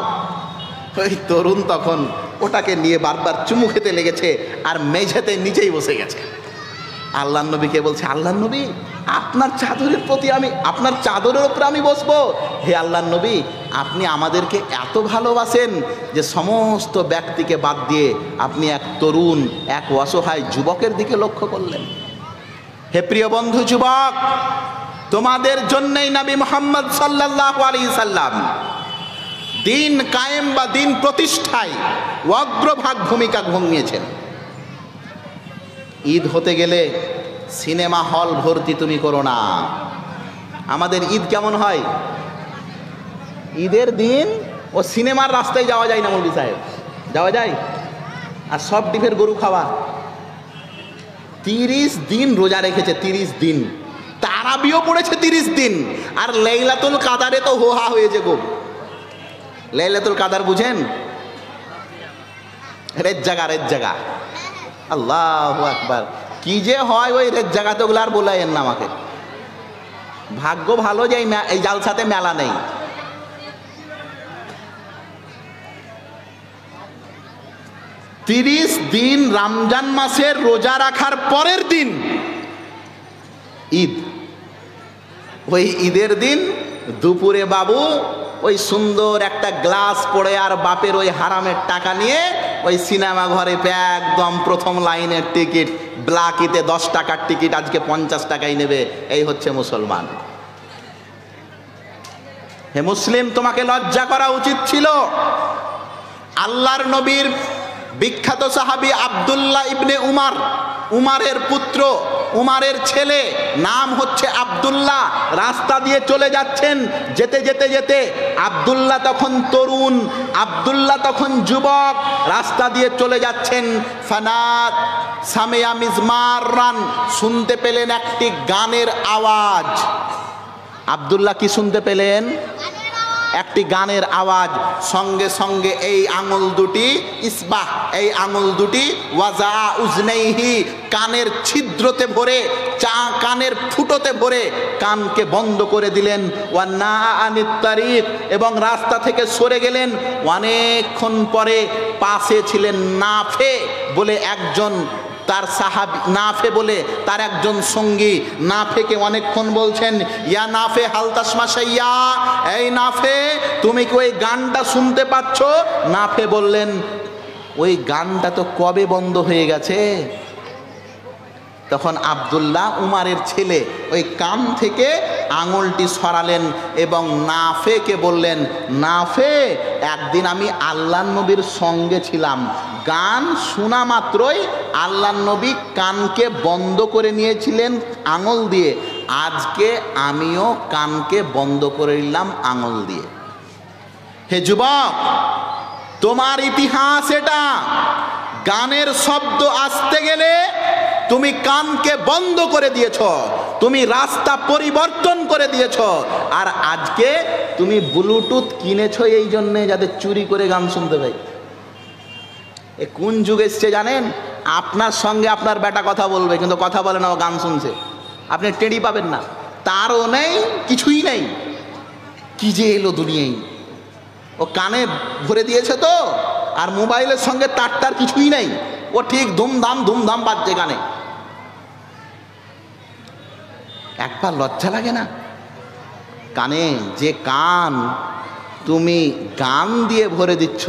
ওই তরুণ তখন ওটাকে নিয়ে বারবার চুমু খেতে লেগেছে আর মেঝেতে নিচেই বসে গেছে। আল্লাহর নবীকে বলছে, আল্লাহর নবী, আপনার চাদরের প্রতি আমি, আপনার চাদরের উপরে আমি বসবো? হে আল্লাহর নবী, আপনি আমাদেরকে এত ভালোবাসেন যে সমস্ত ব্যক্তিকে বাদ দিয়ে আপনি এক তরুণ, এক অসহায় যুবকের দিকে লক্ষ্য করলেন। হে প্রিয় বন্ধু যুবক, তোমাদের জন্যই নবী মুহাম্মদ সাল্লাল্লাহু আলাইহি সাল্লাম দিন কায়েম বা দিন প্রতিষ্ঠায় অগ্রভাগ ভূমিকা ঘুমিয়েছেন। ঈদ হতে গেলে সিনেমা হল ভর্তি তুমি করো না। আমাদের ঈদ কেমন হয়? ঈদের দিন ও সিনেমার রাস্তায় যাওয়া যায় না মৌলভী সাহেব, যাওয়া যায়? আর সব ডিফের গরু খাওয়া। 30 দিন রোজা রেখেছে, 30 দিন তারাবিও পড়েছে 30 দিন। আর লাইলাতুল কাদারে তো হোহা হয়েছে গো। লাইলাতুল কাদার বুঝেন? রেত জাগা, রেত জাগা। আল্লাহু আকবার, কি যে হয় ওই রেত জাগাতে, ওগুলো আর বলাইয়েন না আমাকে। ভাগ্য ভালো যে এই জালসাতে মেলা নেই। তিরিশ দিন রমজান মাসের রোজা রাখার পরের দিন ঈদ। ওই ঈদের দিন দুপুরে বাবু ওই সুন্দর একটা গ্লাস পড়ে আর বাপের ওই হারামের টাকা নিয়ে ওই সিনেমা ঘরে একদম প্রথম লাইনের টিকিট, ব্ল্যাকিতে 10 টাকার টিকিট আজকে 50 টাকায় নেবে। এই হচ্ছে মুসলমান। হে মুসলিম, তোমাকে লজ্জা করা উচিত ছিল। আল্লাহর নবীর বিখ্যাত সাহাবী আব্দুল্লাহ ইবনে উমার, উমারের পুত্র, উমারের ছেলে, নাম হচ্ছে আব্দুল্লাহ, রাস্তা দিয়ে চলে যাচ্ছেন। যেতে যেতে যেতে আব্দুল্লাহ তখন তরুণ, আব্দুল্লাহ তখন যুবক, রাস্তা দিয়ে চলে যাচ্ছেন। ফানাত সামিয়া মিজমারান, শুনতে পেলেন একটি গানের আওয়াজ। আব্দুল্লাহ কি শুনতে পেলেন? একটি গানের আওয়াজ। সঙ্গে সঙ্গে এই আঙুল দুটি, ইসবাহ, এই আঙুল দুটি ওয়াজা উজনাইহি, কানের ছিদ্রতে ভরে, কানের ফুটোতে ভরে কানকে বন্ধ করে দিলেন। ওয়ান্না আনিত তারিক, এবং রাস্তা থেকে সরে গেলেন। অনেকক্ষণ পরে পাশে ছিলেন নাফে বলে একজন, তার সাহাবী নাফে বলে তার একজন সঙ্গী। নাফেকে অনেকক্ষণ বলছেন, ইয়া নাফে হাল তাসমা শাইয়া, এই নাফে তুমি কি ওই গানটা শুনতে পাচ্ছ? নাফে বললেন, ওই গানটা তো কবে বন্ধ হয়ে গেছে। তখন আব্দুল্লাহ, উমারের ছেলে, ওই কান থেকে আঙুলটি সরালেন এবং নাফেকে বললেন, নাফে, একদিন আমি আল্লাহর নবীর সঙ্গে ছিলাম, গান শোনা মাত্রই আল্লাহর নবী কানকে বন্ধ করে নিয়েছিলেন আঙুল দিয়ে, আজকে আমিও কানকে বন্ধ করে নিলাম আঙুল দিয়ে। হে যুবক, তোমার ইতিহাস এটা। গানের শব্দ আসতে গেলে তুমি কানকে বন্ধ করে দিয়েছ, তুমি রাস্তা পরিবর্তন করে দিয়েছ। আর আজকে তুমি ব্লুটুথ কিনেছো এই জন্যে যাতে চুরি করে গান শুনতে পাই। এ কোন যুগ এসছে জানেন? আপনার সঙ্গে আপনার বেটা কথা বলবে, কিন্তু কথা বলে না, ও গান শুনছে। আপনি টেরি পাবেন না, তারও নেই, কিছুই নেই। কি যে এলো দুনিয়ায়, ও কানে ভরে দিয়েছে তো, আর মোবাইলের সঙ্গে তার কিছুই নেই, ও ঠিক ধুমধাম ধুমধাম বাজছে গানে। একবার লজ্জা লাগে না? কানে যে কান তুমি গান দিয়ে ভরে দিচ্ছ,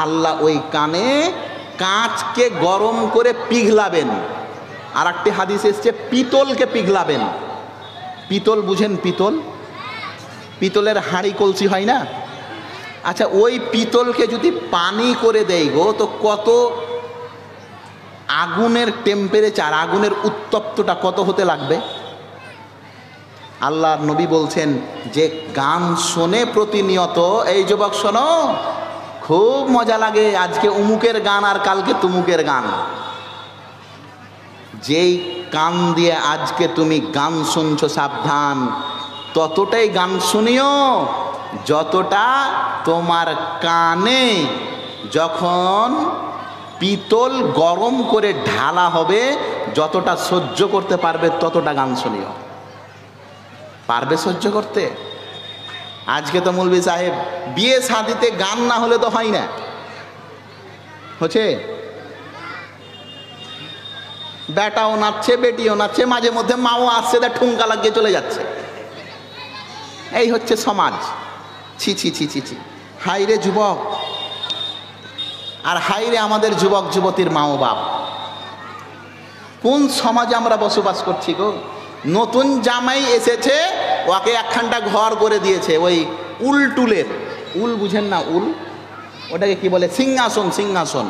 আল্লাহ ওই কানে কাঁচকে গরম করে পিঘলাবেন। আর একটি হাদিস এসছে, পিতলকে পিঘলাবেন। পিতল বুঝেন? পিতল, পিতলের হাঁড়ি কলসি হয় না? আচ্ছা, ওই পিতলকে যদি পানি করে দেয় গো, তো কত আগুনের টেম্পারেচার, আগুনের উত্তপ্তটা কত হতে লাগবে? আল্লাহর নবী বলছেন যে গান শোনে প্রতিনিয়ত, এই যুবক শোনো, খুব মজা লাগে, আজকে উমুকের গান আর কালকে তুমুকের গান। যেই কান দিয়ে আজকে তুমি গান শুনছো, সাবধান, ততটাই গান শুনিও যতটা তোমার কানে যখন পিতল গরম করে ঢালা হবে, যতটা সহ্য করতে পারবে ততটা গান শুনিও। পারবে সহ্য করতে? আজকে তো মৌলভী সাহেব বিয়ে শাদিতে গান না হলে তো হয় না, হচ্ছে বেটাও নাচছে বেটিও নাচছে, মাঝে মধ্যে মাও আসছে, তার ঠুঙ্কা লাগিয়ে চলে যাচ্ছে। এই হচ্ছে সমাজ। ছি ছি ছি ছি ছি, হাইরে যুবক, আর হাইরে আমাদের যুবক যুবতীর মা ও বাপ। কোন সমাজে আমরা বসবাস করছি গো? নতুন জামাই এসেছে, ওকে একখানটা ঘর করে দিয়েছে, ওই উল টুলের, উল বুঝেন না, উল ওটাকে কি বলে, সিংহাসন, সিংহাসন,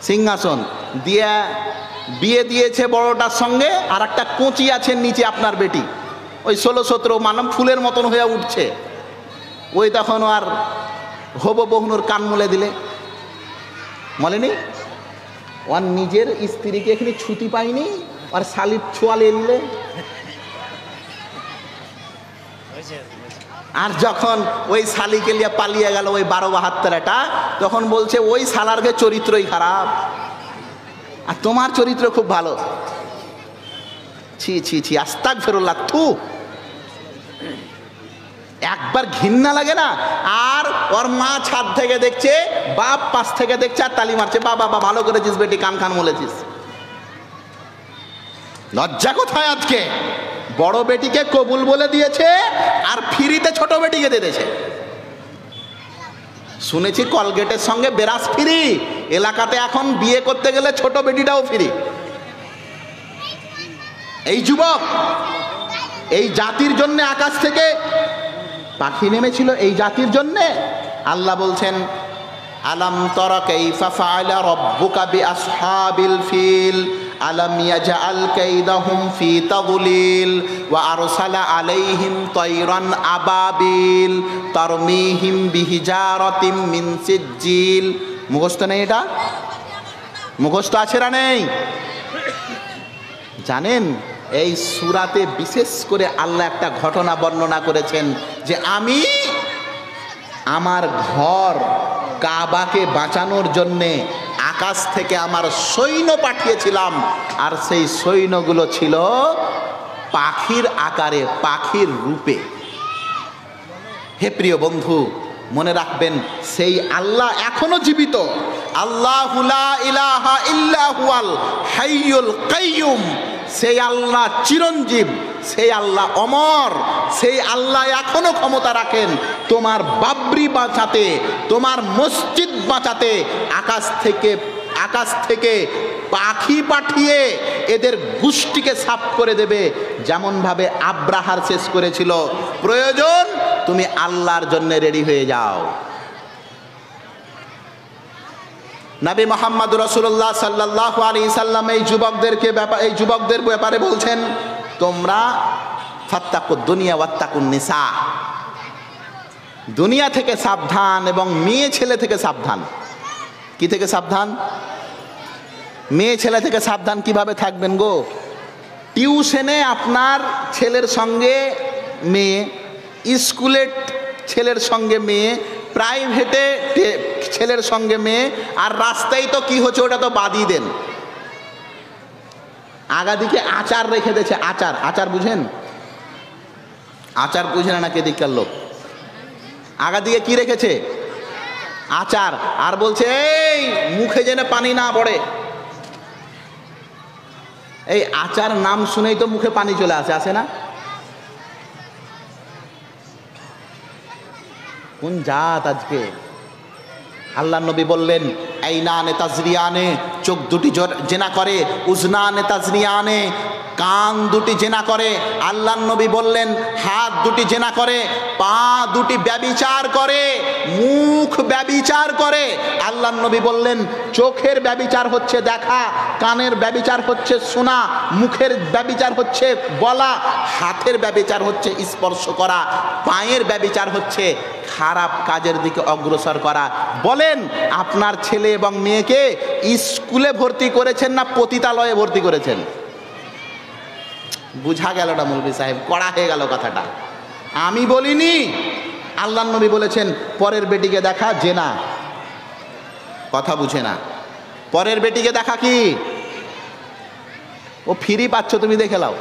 সিংহাসন দিয়ে বিয়ে দিয়েছে বড়টার সঙ্গে, আর একটা কোঁচি আছে নিচে আপনার বেটি, ওই 16-17 মানব ফুলের মতন হয়ে উঠছে। ওই তখন আর হব বহুনুর কান মুলে দিলে মলেনি, ওর নিজের স্ত্রীকে এখানে ছুটি পাইনি, আর শালির ছোয়ালে নিলে। আর যখন ওই শালিকে লিয়ে পালিয়ে গেল ওই 12-72টা, তখন বলছে ওই শালারকে চরিত্রই খারাপ, আর তোমার চরিত্র খুব ভালো। ছি ছি ছি, আস্তাগফিরুল্লাহ, থু, একবার ঘৃণা লাগে না? আর ওর মা ছাদ থেকে দেখছে, বাপ পাশ থেকে দেখছে, আর তালি মারছে, বাবা বাবা ভালো করেছিস বেটি, কান কান বলেছিস। লজ্জা কোথায়? আজকে বড় বেটিকে কবুল বলে দিয়েছে, আর ফ্রিতে ছোট বেটিকে দিয়েছে। শুনেছি কলগেটের সঙ্গে বেরাস ফ্রি, এলাকাতে এখন বিয়ে করতে গেলে ছোট বেটিটাও ফ্রি। এই যুবক, এই জাতির জন্য আকাশ থেকে পাখি নেমেছিল, এই জাতির জন্যে। আল্লাহ বলছেন, আলাম তারা কাইফা ফাআলা রাব্বুকা বিআসহাবিল ফিল আলাম ইয়াজআল কাইদাহুম ফি তাদলিল ওয়া আরসালা আলাইহিম তায়রান আবাবিল তারমিহিম বিহিজারাতিম মিন সিজ্জিল। মুখস্থ নেই? এটা মুখস্থ আছে না নেই? জানেন, এই সূরাতে বিশেষ করে আল্লাহ একটা ঘটনা বর্ণনা করেছেন, যে আমি আমার ঘর কাবাকে বাঁচানোর জন্যে আকাশ থেকে আমার সৈন্য পাঠিয়েছিলাম, আর সেই সৈন্যগুলো ছিল পাখির আকারে, পাখির রূপে। হে প্রিয় বন্ধু, মনে রাখবেন, সেই আল্লাহ এখনো জীবিত। আল্লাহু লা ইলাহা ইল্লা হুয়াল হাইয়ুল কাইয়ুম। সেই আল্লাহ চিরঞ্জীব, সেই আল্লাহ অমর, সেই আল্লাহ এখনো ক্ষমতা রাখেন তোমার বাবরি বাঁচাতে, তোমার মসজিদ বাঁচাতে। আকাশ থেকে পাখি পাঠিয়ে এদের গোষ্ঠীকে সাফ করে দেবে, যেমনভাবে আব্রাহার শেষ করেছিল। প্রয়োজন তুমি আল্লাহর জন্য রেডি হয়ে যাও। নবী মুহাম্মদ রাসূলুল্লাহ সাল্লাল্লাহু আলাইহি সাল্লাম এই যুবকদের ব্যাপারে বলছেন, তোমরা ফাত্তাকুদ দুনিয়া ওয়াত্তাকুন নিসা, দুনিয়া থেকে সাবধান এবং মেয়ে ছেলে থেকে সাবধান। কি থেকে সাবধান? মেয়ে ছেলে থেকে সাবধান। কিভাবে থাকবেন গো? টিউশনে আপনার ছেলের সঙ্গে মেয়ে, স্কুলে ছেলের সঙ্গে মেয়ে, প্রাইভেটে ছেলের সঙ্গে মেয়ে, আর রাস্তায় তো কি হচ্ছে ওটা তো বাদই দেন। আগাদিকে আচার রেখে দিয়েছে। আচার, আচার বুঝেন? আচার বুঝেন না? কে দিককার লোক? আগাদিকে কি রেখেছে? আচার। আর বলছে এই মুখে যেন পানি না পড়ে। এই আচার নাম শুনেই তো মুখে পানি চলে আসে না? কোন জাত আজকে! আল্লাহ নবী বললেন, আইনানে তাজরিয়ানে, চোখ দুটি জেনা করে, উজনানে তাজরিয়ানে, কান দুটি জেনা করে। আল্লাহ নবী বললেন, হাত দুটি জেনা করে, পা দুটি ব্যভিচার করে, মুখ ব্যভিচার করে। আল্লাহ নবী বললেন, চোখের ব্যভিচার হচ্ছে দেখা, কানের ব্যভিচার হচ্ছে শোনা, মুখের ব্যভিচার হচ্ছে বলা, হাতের ব্যভিচার হচ্ছে স্পর্শ করা, পায়ের ব্যভিচার হচ্ছে খারাপ কাজের দিকে অগ্রসর করা। বলেন, আপনার ছেলে এবং মেয়েকে স্কুলে ভর্তি করেছেন না পতিতালয়ে ভর্তি করেছেন? বুঝা গেল না মৌলভী সাহেব? কড়া হয়ে গেল কথাটা। আমি বলিনি, আল্লাহ নবী বলেছেন, পরের বেটিকে দেখা জেনা। কথা বুঝে না। পরের বেটিকে দেখা কি? ও ফ্রি পাচ্ছ, তুমি দেখে লাও,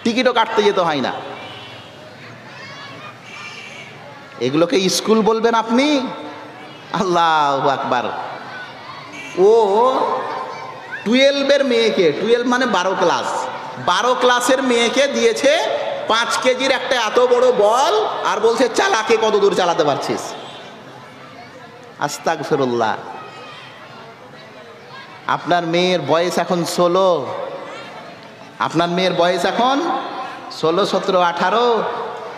টিকিটও কাটতে যেতে হয় না। এগুলোকে স্কুল বলবেন আপনি? আল্লাহু আকবার। ও 12-এর মেয়েকে, 12 মানে 12 ক্লাস, 12 ক্লাসের মেয়েকে দিয়েছে 5 কেজির একটা এত বড় বল, আর বলছে চালাকে কত দূর চালাতে পারছিস। আস্তাগফিরুল্লাহ। আপনার মেয়ের বয়স এখন 16, আপনার মেয়ের বয়স এখন 16, 17, 18,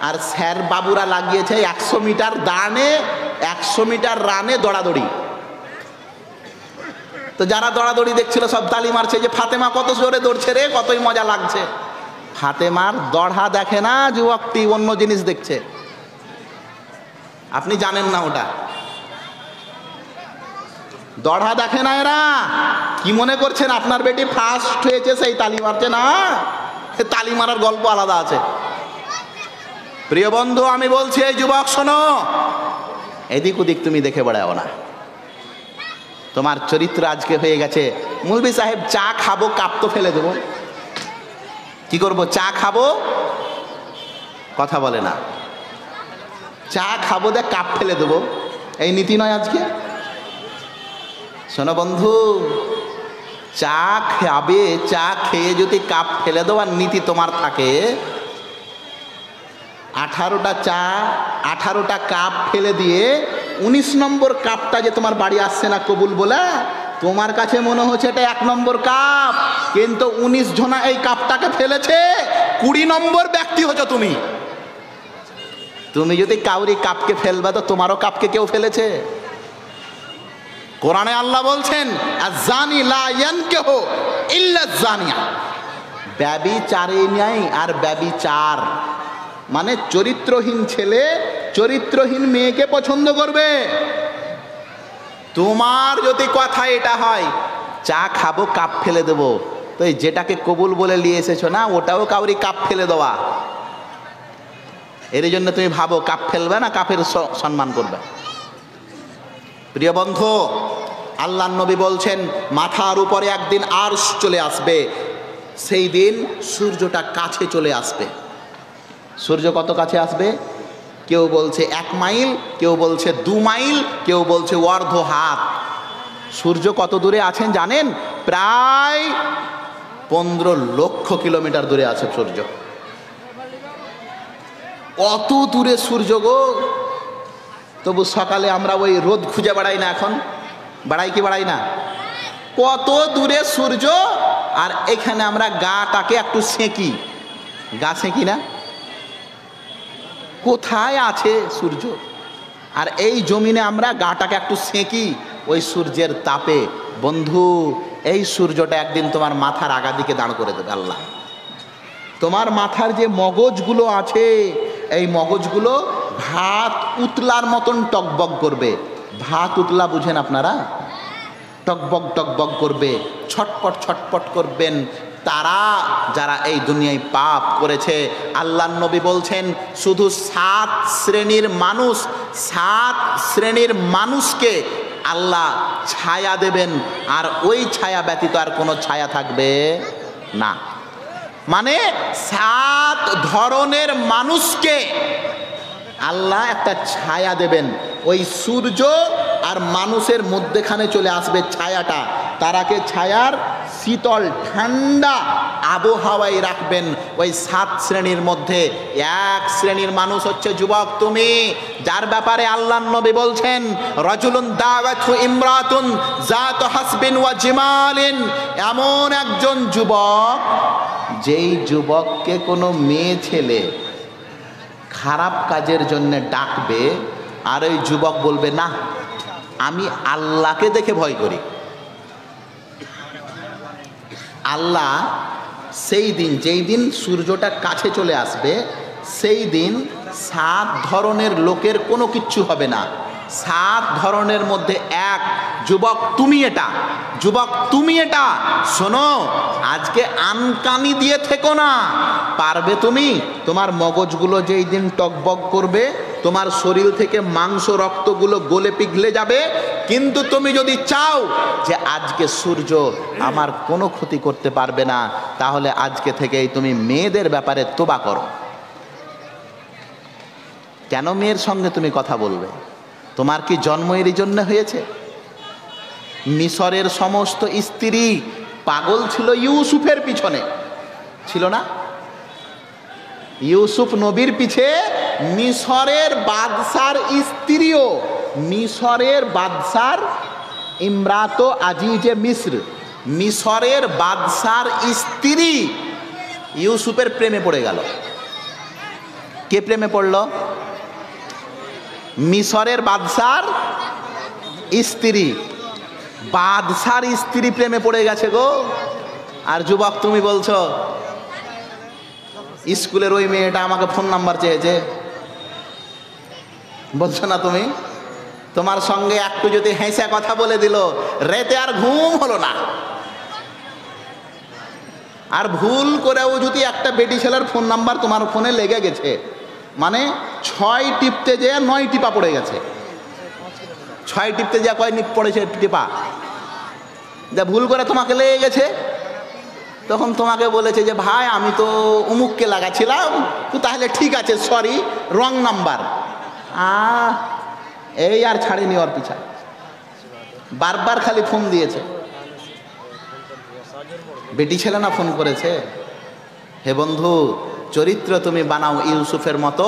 আর স্যার বাবুরা লাগিয়েছে 100 মিটার দাঁড়ে, 100 মিটার রানে দৌড়াদৌড়ি। তো যারা দৌড়াদৌড়ি দেখছিল সব তালি মারছে যে ফাতেমা কত জোরে দৌড়ছে রে, কতই মজা লাগছে। ফাতেমার দড়হা দেখে না যুবকটি, অন্য জিনিস দেখছে। আপনি জানেন না ওটা, দড়হা দেখে না এরা। কি মনে করছেন আপনার বেটি ফার্স্ট হয়েছে সেই তালি মারছে? না, তালি মারার গল্প আলাদা আছে। প্রিয় বন্ধু, আমি বলছি এই যুবক শোনো, এদিক ওদিক তুমি দেখে বেড়াও না। তোমার চরিত্র আজকে হয়ে গেছে মুলবি সাহেব চা খাবো কাপ তো ফেলে দেবো, কি করব? চা খাবো, কথা বলে না, চা খাবো দে কাপ ফেলে দেবো, এই নীতি নয় আজকে। শোনো বন্ধু, চা খাবে, চা খেয়ে যদি কাপ ফেলে দেওয়ার নীতি তোমার থাকে, 18টা চা 18টা কাপ ফেলে দিয়ে 19 নম্বর কাপটা যে তোমার বাড়ি আসছে না কবুল বলে, তোমার কাছে মনে হচ্ছে এটা 1 নম্বর কাপ, কিন্তু 19 জনা এই কাপটাকে ফেলেছে, 20 নম্বর ব্যক্তি হচ্ছে তুমি। তুমি যদি কাউরি কাপকে ফেলবে তো তোমারও কাপকে কেউ ফেলেছে। কোরআনে আল্লাহ বলছেন আয-যানি লা ইয়ানকিহু ইল্লা আয-যানিয়া, ব্যভিচারী নাই আর ব্যভিচার মানে চরিত্রহীন ছেলে চরিত্রহীন মেয়েকে পছন্দ করবে। তোমার যদি কথা এটা হয় চা খাবো কাপ ফেলে দেবো, তো এই যেটাকে কবুল বলে নিয়ে এসেছো না, ওটাও কাউরি কাপ ফেলে দেওয়া। এর জন্য তুমি ভাবো কাপ ফেলবে না কাপের সম্মান করবে। প্রিয় বন্ধু, আল্লাহর নবী বলছেন মাথার উপরে একদিন আরশ চলে আসবে, সেই দিন সূর্যটা কাছে চলে আসবে। সূর্য কত কাছে আসবে? কেউ বলছে 1 মাইল, কেউ বলছে 2 মাইল, কেউ বলছে অর্ধ হাত। সূর্য কত দূরে আছেন জানেন? প্রায় 15 লক্ষ কিলোমিটার দূরে আছে সূর্য। অত দূরে সূর্য গো। তবু সকালে আমরা ওই রোদ খুঁজে বেড়াই না, এখন বেড়াই কি বেড়াই না? কত দূরে সূর্য, আর এখানে আমরা গাটাকে একটু সেঁকি, গা সেঁকি না? কোথায় আছে সূর্য? আর এই জমিনে আমরা গাটাকে একটু সেঁকি ওই সূর্যের তাপে। বন্ধু, এই সূর্যটা একদিন তোমার মাথার আগা দিকে দাঁড় করে দেবে আল্লাহ। তোমার মাথার যে মগজগুলো আছে, এই মগজগুলো ভাত উতলার মতন টকবক করবে। ভাত উতলা বুঝেন আপনারা? টকবক টকবক করবে, ছটপট ছটপট করবেন তারা যারা এই দুনিয়ায় পাপ করেছে। আল্লাহর নবী বলছেন শুধু 7 শ্রেণীর মানুষ, 7 শ্রেণীর মানুষকে আল্লাহ ছায়া দেবেন, আর ওই ছায়া ব্যতীত আর কোনো ছায়া থাকবে না। মানে 7 ধরনের মানুষকে আল্লাহ একটা ছায়া দেবেন। ওই সূর্য আর মানুষের মধ্যেখানে চলে আসবে ছায়াটা, তারাকে ছায়ার শীতল ঠান্ডা আবহাওয়ায় রাখবেন। ওই 7 শ্রেণীর মধ্যে 1 শ্রেণীর মানুষ হচ্ছে যুবক তুমি, যার ব্যাপারে আল্লাহর নবী বলছেন রাজুলুন দাওয়াতহু ইমরাতুন যাতু হাসবিন ওয়া জিমালিন, এমন একজন যুবক যেই যুবককে কোনো মেয়ে ছেলে খারাপ কাজের জন্য ডাকবে, আর ওই যুবক বলবে না আমি আল্লাহকে দেখে ভয় করি। আল্লাহ সেই দিন, যেই দিন সূর্যটা কাছে চলে আসবে, সেই দিন 7 ধরনের লোকের কোনো কিচ্ছু হবে না। 7 ধরনের মধ্যে এক যুবক তুমি, এটা যুবক তুমি, এটা শোনো, আজকে আনকানি দিয়ে থেকো না। পারবে তুমি? তোমার মগজগুলো যেই দিন টকবক করবে, তোমার শরীর থেকে মাংস রক্তগুলো গলে পিঘলে যাবে, কিন্তু তুমি যদি চাও যে আজকে সূর্য আমার কোনো ক্ষতি করতে পারবে না, তাহলে আজকে থেকেই তুমি মেয়েদের ব্যাপারে তোবা করো। কেন মেয়ের সঙ্গে তুমি কথা বলবে? তোমার কি জন্ম এরই জন্য হয়েছে? মিশরের সমস্ত স্ত্রী পাগল ছিল ইউসুফের পিছনে, ছিল না? ইউসুফ নবীর পিছে মিশরের বাদশার স্ত্রীও, মিশরের বাদশার ইমরাত আজিজে মিস্র, মিশরের বাদশার স্ত্রী ইউসুফের প্রেমে পড়ে গেল। কে প্রেমে পড়ল? মিশরের বাদশার স্ত্রী। বাদশার স্ত্রী প্রেমে পড়ে গেছে গো। আর যুবক তুমি বলছো স্কুলের ওই মেয়েটা আমাকে ফোন নাম্বার চেয়েছে, বলছো না তুমি? তোমার সঙ্গে একটু যদি হেসে কথা বলে দিল, রাতে আর ঘুম হলো না। আর ভুল করেও যদি একটা বেটি ছেলের ফোন নাম্বার তোমার ফোনে লেগে গেছে, মানে 6 টিপতে যে 9 টিপা পড়ে গেছে। 6 টিপতে যা কয় নিপ পড়েছে টিপা, যা ভুল করে তোমাকে লেগে গেছে। তখন তোমাকে বলেছে যে ভাই আমি তো অমুককে লাগাচ্ছিলাম, তো তাহলে ঠিক আছে, সরি, রং নাম্বার। এই আর ছাড়িনি ওর পিছা, বারবার খালি ফোন দিয়েছে। বেটি ছেলে না ফোন করেছে? হে বন্ধু, চরিত্র তুমি বানাও ইউসুফের মতো,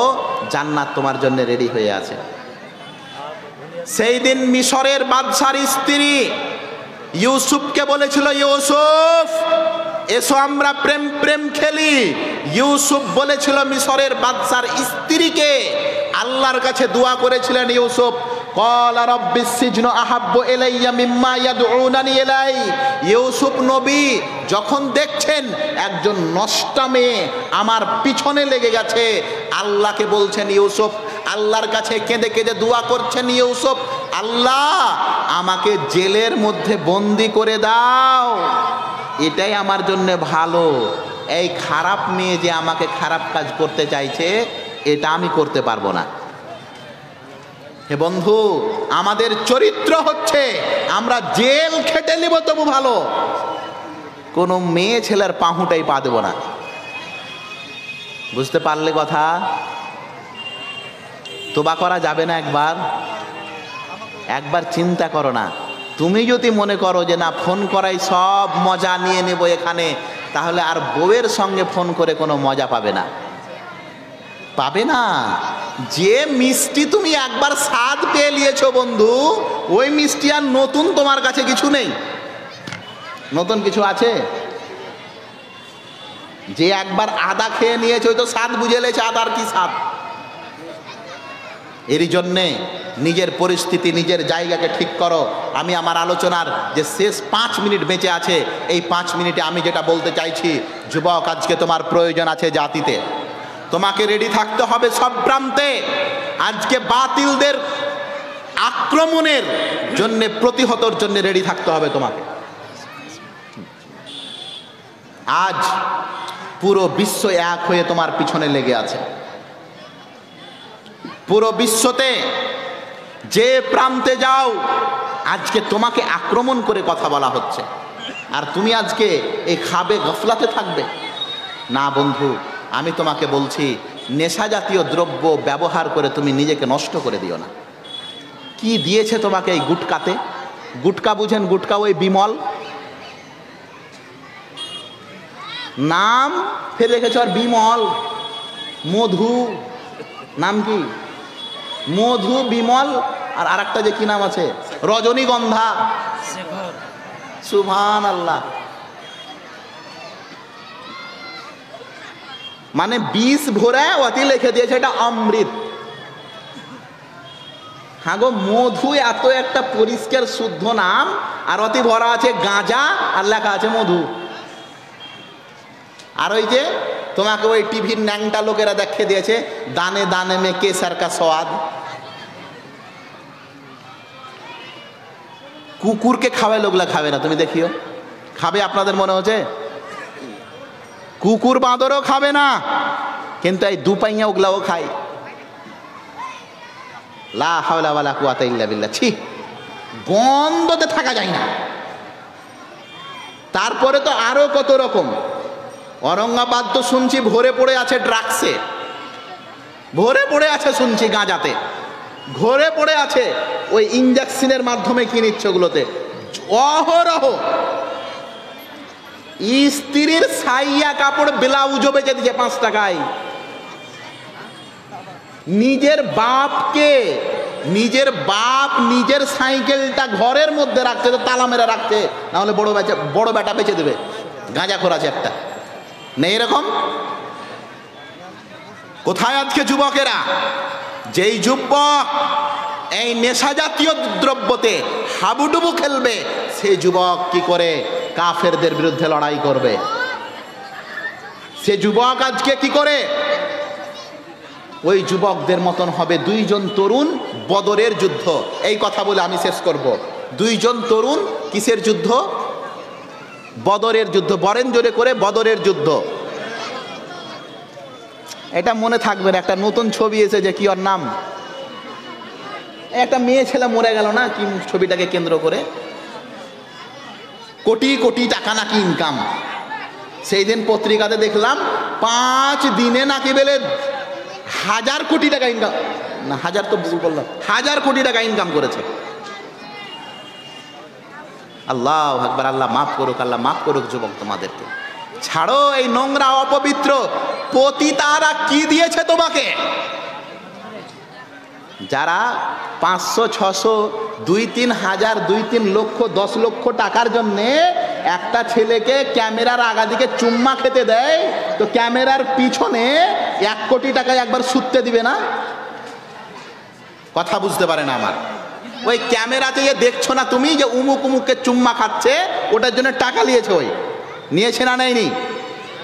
জান্নাত তোমার জন্য রেডি হয়ে আছে। সেই দিন মিশরের বাদশার স্ত্রী ইউসুফকে বলেছিল, ইউসুফ এসো আমরা প্রেম প্রেম খেলি। ইউসুফ বলেছিল মিশরের বাদশার স্ত্রীকে, আল্লাহর কাছে দোয়া করেছিলেন ইউসুফ, ক্বালা রাব্বিস সিজনু আহাব্বু ইলাইয়া মিম্মা ইয়াদউনানি ইলাই। ইউসুফ নবী যখন দেখছেন একজন নষ্টা মেয়ে আমার পিছনে লেগে গেছে, আল্লাহকে বলছেন ইউসুফ, আল্লাহর কাছে কেঁদে কেঁদে দোয়া করছেন ইউসুফ, আল্লাহ আমাকে জেলের মধ্যে বন্দি করে দাও, এটাই আমার জন্য ভালো। এই খারাপ মেয়ে যে আমাকে খারাপ কাজ করতে চাইছে, এটা আমি করতে পারবো না। হে বন্ধু, আমাদের চরিত্র হচ্ছে আমরা জেল খেটে নিব তবু ভালো, কোনো মেয়ে ছেলের পাহুটাই পা দেব না। বুঝতে পারলে কথা? তোবা করা যাবে না? একবার চিন্তা করো না। তুমি যদি মনে করো যে না ফোন করাই সব মজা নিয়ে নেব এখানে, তাহলে আর বউয়ের সঙ্গে ফোন করে কোনো মজা পাবে না, পাবে না। যে মিষ্টি তুমি একবার স্বাদ পেয়ে নিয়েছো বন্ধু, ওই মিষ্টি আর নতুন তোমার কাছে কিছু নেই। নতুন কিছু আছে? যে একবার আদা খেয়ে নিয়েছে ওই তো স্বাদ বুঝে লেছে আদার কি স্বাদ। এরই জন্যে নিজের পরিস্থিতি, নিজের জায়গাকে ঠিক করো। আমি আমার আলোচনার যে শেষ 5 মিনিট বেঁচে আছে, এই 5 মিনিটে আমি যেটা বলতে চাইছি, যুবক আজকে তোমার প্রয়োজন আছে জাতিতে, তোমাকে রেডি থাকতে হবে সব প্রান্তে। আজকে বাতিলদের আক্রমণের জন্য, প্রতিহতর জন্য রেডি থাকতে হবে তোমাকে। আজ পুরো বিশ্ব এক হয়ে তোমার পিছনে লেগে আছে। পুরো বিশ্বতে যে প্রান্তে যাও আজকে তোমাকে আক্রমণ করে কথা বলা হচ্ছে, আর তুমি আজকে এই খাবে গফলাতে থাকবে না। বন্ধু আমি তোমাকে বলছি, নেশা জাতীয় দ্রব্য ব্যবহার করে তুমি নিজেকে নষ্ট করে দিও না। কি দিয়েছে তোমাকে এই গুটকাতে? গুটকা বুঝেন? গুটকা ওই বিমল নাম ফেলে রেখেছ, আর বিমল, মধু, নাম কি? মধু, বিমল, আর আরেকটা যে কি নাম আছে, রজনীগন্ধা। সুবহানাল্লাহ। মানে 20 ভরে অতি লিখে দিয়েছে এটা অমৃত। হ্যাঁ গো, মধু এত একটা পরিষ্কার শুদ্ধ নাম, আর অতি ভরা আছে গাঁজা, আর লেখা আছে মধু। আর ওই যে তোমাকে ওই টিভির ন্যাংটা লোকেরা দেখিয়ে দিয়েছে, দানে দানে মে কেসার কা স্বাদ। কুকুরকে খাওয়ায় লোকলা খাবে না, তুমি দেখিও। খাবে আপনাদের মনে হচ্ছে? কুকুর বাঁদরও খাবে না, কিন্তু এই দুপাইয়া ওগুলাও খায়। লা হাওলা ওয়ালা কুওয়াতা ইল্লা বিল্লাহ। ছি, গন্ধতে থাকা যায় না। তারপরে তো আরো কত রকম। औरंगाबाद तो শুনছি ভরে পড়ে আছে ড্রাগসে। ভরে পড়ে আছে শুনছি গাঁজাতে, ঘরে পড়ে আছে ওই ইঞ্জেকশনের মাধ্যমে কি নিচ্ছে ওগুলোতে অহরহ। স্ত্রীর সাইয়া কাপড় ব্লাউজও বেচে দিচ্ছে 5 টাকায়। নিজের বাপ নিজের সাইকেলটা ঘরের মধ্যে রাখছে, তো তালা মেরে রাখছে, না হলে বড় বেটা বেচে দেবে। গাঁজাখোর আছে একটা, নেই এরকম? কোথায় আজকে যুবকেরা? যেই যুবক এই নেশা জাতীয় দ্রব্যতে হাবুডুবু খেলবে, সেই যুবক কি করে কাফেরদের বিরুদ্ধে লড়াই করবে? সে যুবক আজকে কি করে? ওই যুবকদের মতন হবে 2 জন তরুণ বদরের যুদ্ধ। এই কথা বলে আমি শেষ করব। 2 জন তরুণ কিসের যুদ্ধ? বদরের যুদ্ধ। বরেন জোরে করে, বদরের যুদ্ধ। এটা মনে থাকবে। একটা নতুন ছবি এসেছে, কি ওর নাম? একটা মেয়ে ছেলে মরে গেল না, কি ছবিটাকে কেন্দ্র করে কোটি কোটি টাকা নাকি ইনকাম। সেই দিন পত্রিকাতে দেখলাম 5 দিনে নাকি বেলে 1000 কোটি টাকা ইনকাম, না 1000 তো ভুল বললাম, 1000 কোটি টাকা ইনকাম করেছে। আল্লাহু আকবার। আল্লাহ মাফ করুক, আল্লাহ মাফ করুক যুবক তোমাদেরকে। ছাড়ো এই নোংরা অপবিত্র। পতিতারা কি দিয়েছে তোমাকে? যারা 500, 600, 2-3 হাজার, 2-3 লক্ষ, 10 লক্ষ টাকার জন্যে একটা ছেলেকে ক্যামেরার আগা দিকে চুম্মা খেতে দেয়, তো ক্যামেরার পিছনে 1 কোটি টাকায় একবার শুতে দিবে না? কথা বুঝতে পারে না আমার। ওই ক্যামেরাতে দেখছো না তুমি যে উমুক উমুককে চুম্মা খাচ্ছে, ওটার জন্য টাকা নিয়েছে, ওই নিয়েছে না নেয়নি?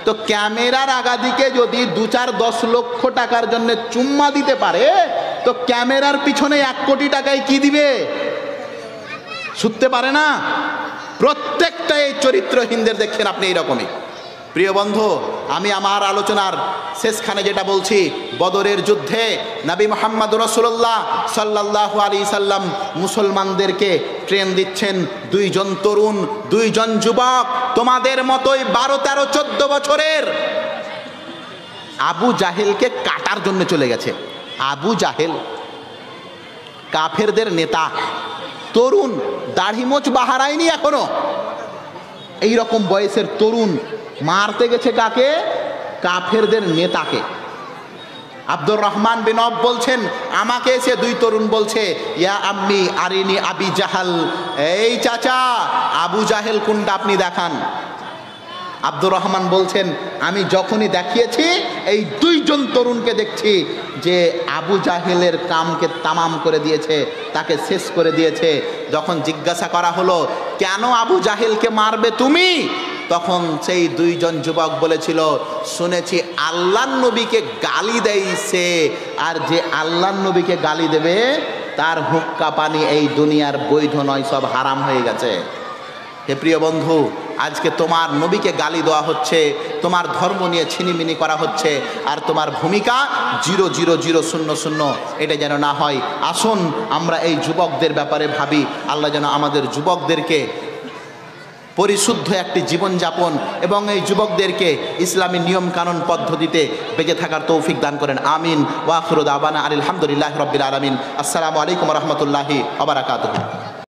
তো ক্যামেরার আগা দিকে যদি 2-4, 10 লক্ষ টাকার জন্য চুম্মা দিতে পারে, তো ক্যামেরার পিছনে 1 কোটি টাকায় কি দিবে? শুতে পারে না? প্রত্যেকটা এই চরিত্রহীনদের দেখছেন আপনি এইরকমই। প্রিয় বন্ধু, আমি আমার আলোচনার শেষখানে যেটা বলছি, বদরের যুদ্ধে নবী মুহাম্মদ রাসূলুল্লাহ সাল্লাল্লাহু আলাইহি সাল্লাম মুসলমানদেরকে ট্রেন দিচ্ছেন 2 জন তরুণ, 2 জন যুবক, তোমাদের মতোই 12, 13, 14 বছরের। আবু জাহেলকে কাটার জন্য চলে গেছে। আবু জাহেল কাফেরদের নেতা, তরুণ, দাড়ি মোচ বাহারায়নি এখনো, এইরকম বয়সের তরুণ মারতে গেছে কাকে? কাফেরদের নেতাকে। আব্দুর রহমান বিন আওফ বলছেন, আমাকে এসে 2 তরুণ বলছে, ইয়া আম্মি আরিনি আবি জাহাল, এই চাচা আবু জাহেল কোনটা আপনি দেখান। আব্দুর রহমান বলছেন, আমি যখনই দেখিয়েছি এই 2 জন তরুণকে দেখছি যে আবু জাহেলের কামকে তামাম করে দিয়েছে, তাকে শেষ করে দিয়েছে। যখন জিজ্ঞাসা করা হলো, কেন আবু জাহেলকে মারবে তুমি? তখন সেই 2 জন যুবক বলেছিল, শুনেছি আল্লাহর নবীকে গালি দেয় সে, আর যে আল্লাহর নবীকে গালি দেবে তার হুক্কা পানি এই দুনিয়ার বৈধ নয়, সব হারাম হয়ে গেছে। হে প্রিয় বন্ধু, আজকে তোমার নবীকে গালি দেওয়া হচ্ছে, তোমার ধর্ম নিয়ে ছিনিমিনি করা হচ্ছে, আর তোমার ভূমিকা 00000, এটা যেন না হয়। আসুন আমরা এই যুবকদের ব্যাপারে ভাবি। আল্লাহ যেন আমাদের যুবকদেরকে পরিশুদ্ধ একটি জীবনযাপন এবং এই যুবকদেরকে ইসলামী নিয়ম কানুন পদ্ধতিতে বেঁচে থাকার তৌফিক দান করেন। আমিন। ওয়া আখিরু দাওয়ানা আলহামদুলিল্লাহি রাব্বিল আলামিন। আসসালামু আলাইকুম ওয়া রাহমাতুল্লাহি ওয়া বারাকাতুহু।